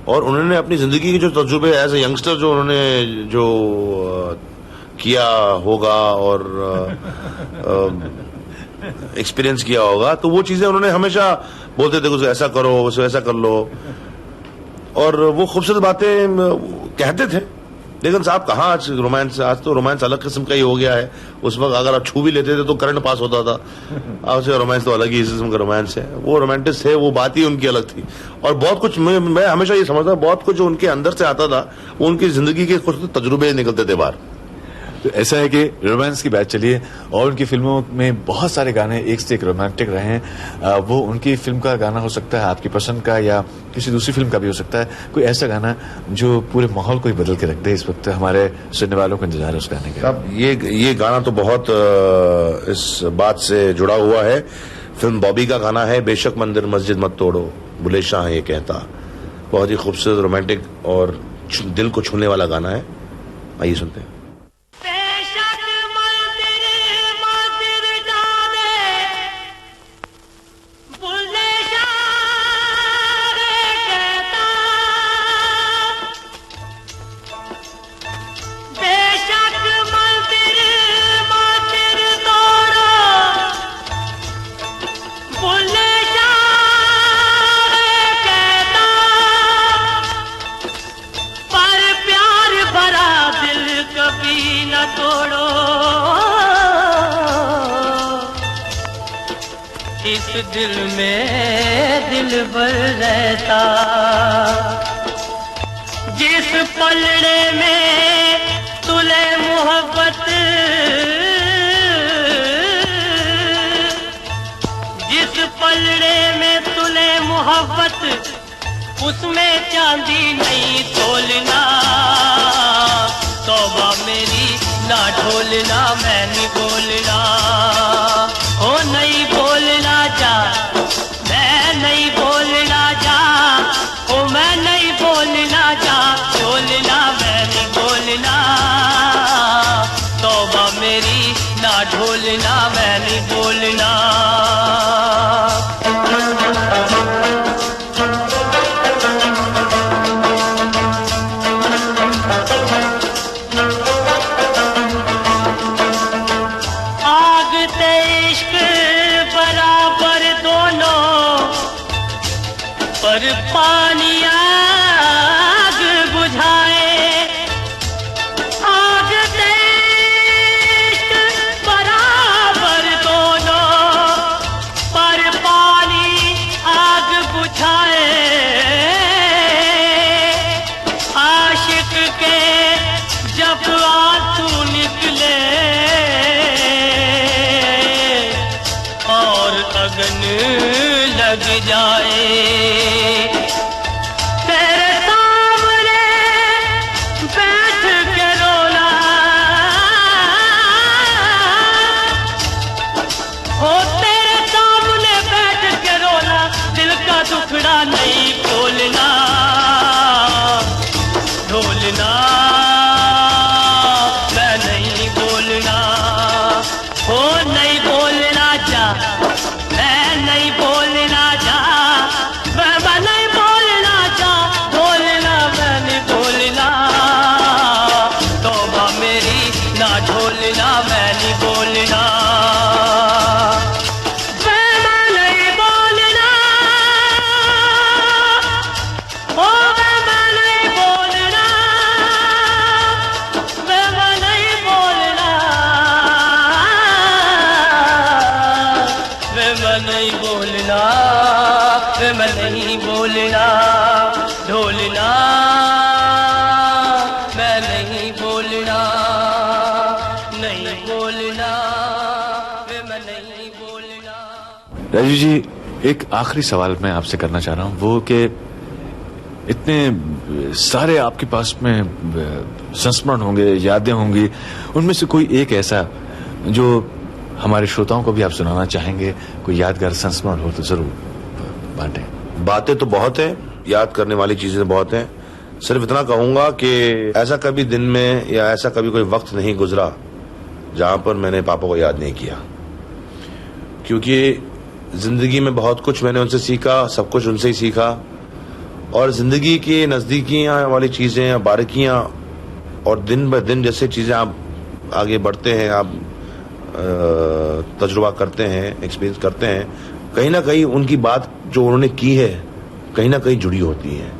और उन्होंने अपनी जिंदगी के जो तजुर्बे एज ए यंगस्टर जो उन्होंने जो किया होगा और एक्सपीरियंस किया होगा, तो वो चीजें उन्होंने हमेशा बोलते थे, कुछ ऐसा करो, उसे ऐसा कर लो, और वो खूबसूरत बातें कहते थे। लेकिन साहब कहाँ आज रोमांस, आज तो रोमांस अलग किस्म का ही हो गया है। उस वक्त अगर आप छू भी लेते थे तो करंट पास होता था। आज रोमांस तो अलग ही किस्म का रोमांस है। वो रोमांटिस्ट थे, वो बात ही उनकी अलग थी। और बहुत कुछ मैं हमेशा ये समझता, बहुत कुछ जो उनके अंदर से आता था, वो उनकी जिंदगी के कुछ तजुर्बे निकलते थे बाहर। तो ऐसा है कि रोमांस की बात चलिए, और उनकी फिल्मों में बहुत सारे गाने एक से एक रोमांटिक रहे हैं। वो उनकी फिल्म का गाना हो सकता है, आपकी पसंद का, या किसी दूसरी फिल्म का भी हो सकता है। कोई ऐसा गाना जो पूरे माहौल को ही बदल के रख दे, इस वक्त हमारे सुनने वालों को इंतजार है उस गाने का। अब ये गाना तो बहुत इस बात से जुड़ा हुआ है। फिल्म बॉबी का गाना है, बेशक मंदिर मस्जिद मत तोड़ो, बुले शाह ये कहता। बहुत ही खूबसूरत, रोमांटिक और दिल को छूने वाला गाना है। आइए सुनते हैं। पर प्यार भरा कभी न तोड़ो इस दिल में दिलबर रहता, जिस पलड़े में तुले मोहब्बत, जिस पलड़े में तुले मोहब्बत, उसमें चांदी नहीं तोलना। तौबा मेरी ना ढोलना, मैं नहीं बोलना, ओ नहीं बोलना जा, मैं नहीं बोलना जा, ओ मैं नहीं बोलना जा, बोलना मैं नहीं बोलना। तौबा मेरी ना ढोलना, मैं नहीं बोलना। पर पानी आग बुझाए, आग तेज बराबर दोनों, पर पानी आग बुझाए। आशिक के जब आंसू निकले और अगन लग जाए, तेरे सामने बैठ के रोना, हो तेरे सामने बैठ के रोना, दिल का दुखड़ा नहीं खोलना, ढोलना मैं नहीं बोलना, हो नहीं बोलना जा, मैं नहीं बोलना जा, मैं नहीं बोलना जा, बोलना मैं नहीं बोलना। तौबा मेरी ना ढोलना, मैं नहीं बोलना, मैं नहीं बोलना, ओ मैं नहीं बोलना, मैं नहीं बोलना, मैं नहीं बोलना, मैं नहीं बोलना, ढोलना मैं नहीं बोलना, नहीं बोलना, मैं नहीं बोलना। राजीव जी, एक आखिरी सवाल मैं आपसे करना चाह रहा हूं, वो कि इतने सारे आपके पास में संस्मरण होंगे, यादें होंगी, उनमें से कोई एक ऐसा जो हमारे श्रोताओं को भी आप सुनाना चाहेंगे, कोई यादगार संस्मरण हो तो जरूर बांटें। बातें तो बहुत है, याद करने वाली चीजें बहुत हैं। सिर्फ इतना कहूंगा कि ऐसा कभी दिन में या ऐसा कभी कोई वक्त नहीं गुजरा जहां पर मैंने पापा को याद नहीं किया, क्योंकि जिंदगी में बहुत कुछ मैंने उनसे सीखा, सब कुछ उनसे ही सीखा, और जिंदगी की नजदीकियां वाली चीजें, बारीकियां, और दिन ब दिन जैसे चीजें आप आगे बढ़ते हैं, आप तजुर्बा करते हैं, एक्सपीरियंस करते हैं, कहीं ना कहीं उनकी बात जो उन्होंने की है कहीं ना कहीं जुड़ी होती है।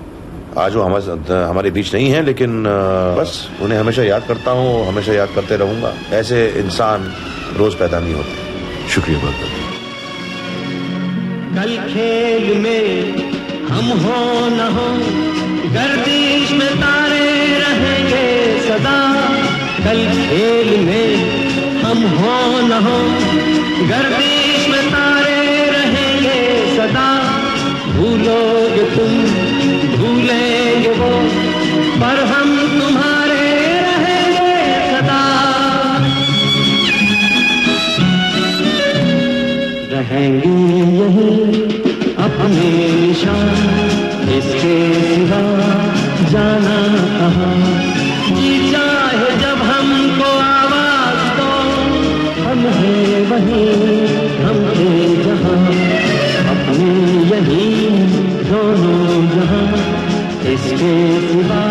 आज वो हमारे बीच नहीं है, लेकिन बस उन्हें हमेशा याद करता हूँ, हमेशा याद करते रहूंगा। ऐसे इंसान रोज पैदा नहीं होते। शुक्रिया बहुत बहुत। कल खेल में हम हो न हो, गर्दिश में तारे रहेंगे सदा। कल खेल में हम हो न हो, गर्दिश में तारे रहेंगे सदा। भूलोगे तुम, भूलेंगे वो, पर हम तुम्हारे रहेंगे सदा। रहेंगे यही अपने निशान, इसके सिवा जाना कहाँ। जी चाहे जब हमको आवाज दो, हम हैं वहीं, हम थे जहाँ, अपने यही दोनों जहाँ, इसके सिवा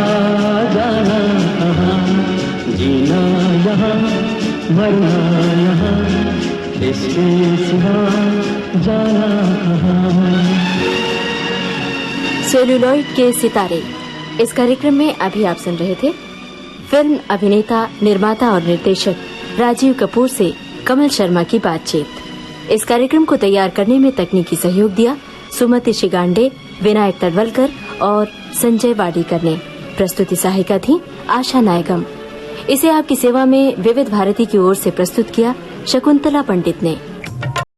जाना कहाँ। जीना यहाँ, मरना यहाँ, इसके सिवा जाना कहाँ। सेलुलॉइड के सितारे, इस कार्यक्रम में अभी आप सुन रहे थे फिल्म अभिनेता, निर्माता और निर्देशक राजीव कपूर से कमल शर्मा की बातचीत। इस कार्यक्रम को तैयार करने में तकनीकी सहयोग दिया सुमति शिगांडे, विनायक तडवलकर और संजय वाडीकर ने। प्रस्तुति सहायिका थी आशा नायगम। इसे आपकी सेवा में विविध भारती की ओर से प्रस्तुत किया शकुंतला पंडित ने।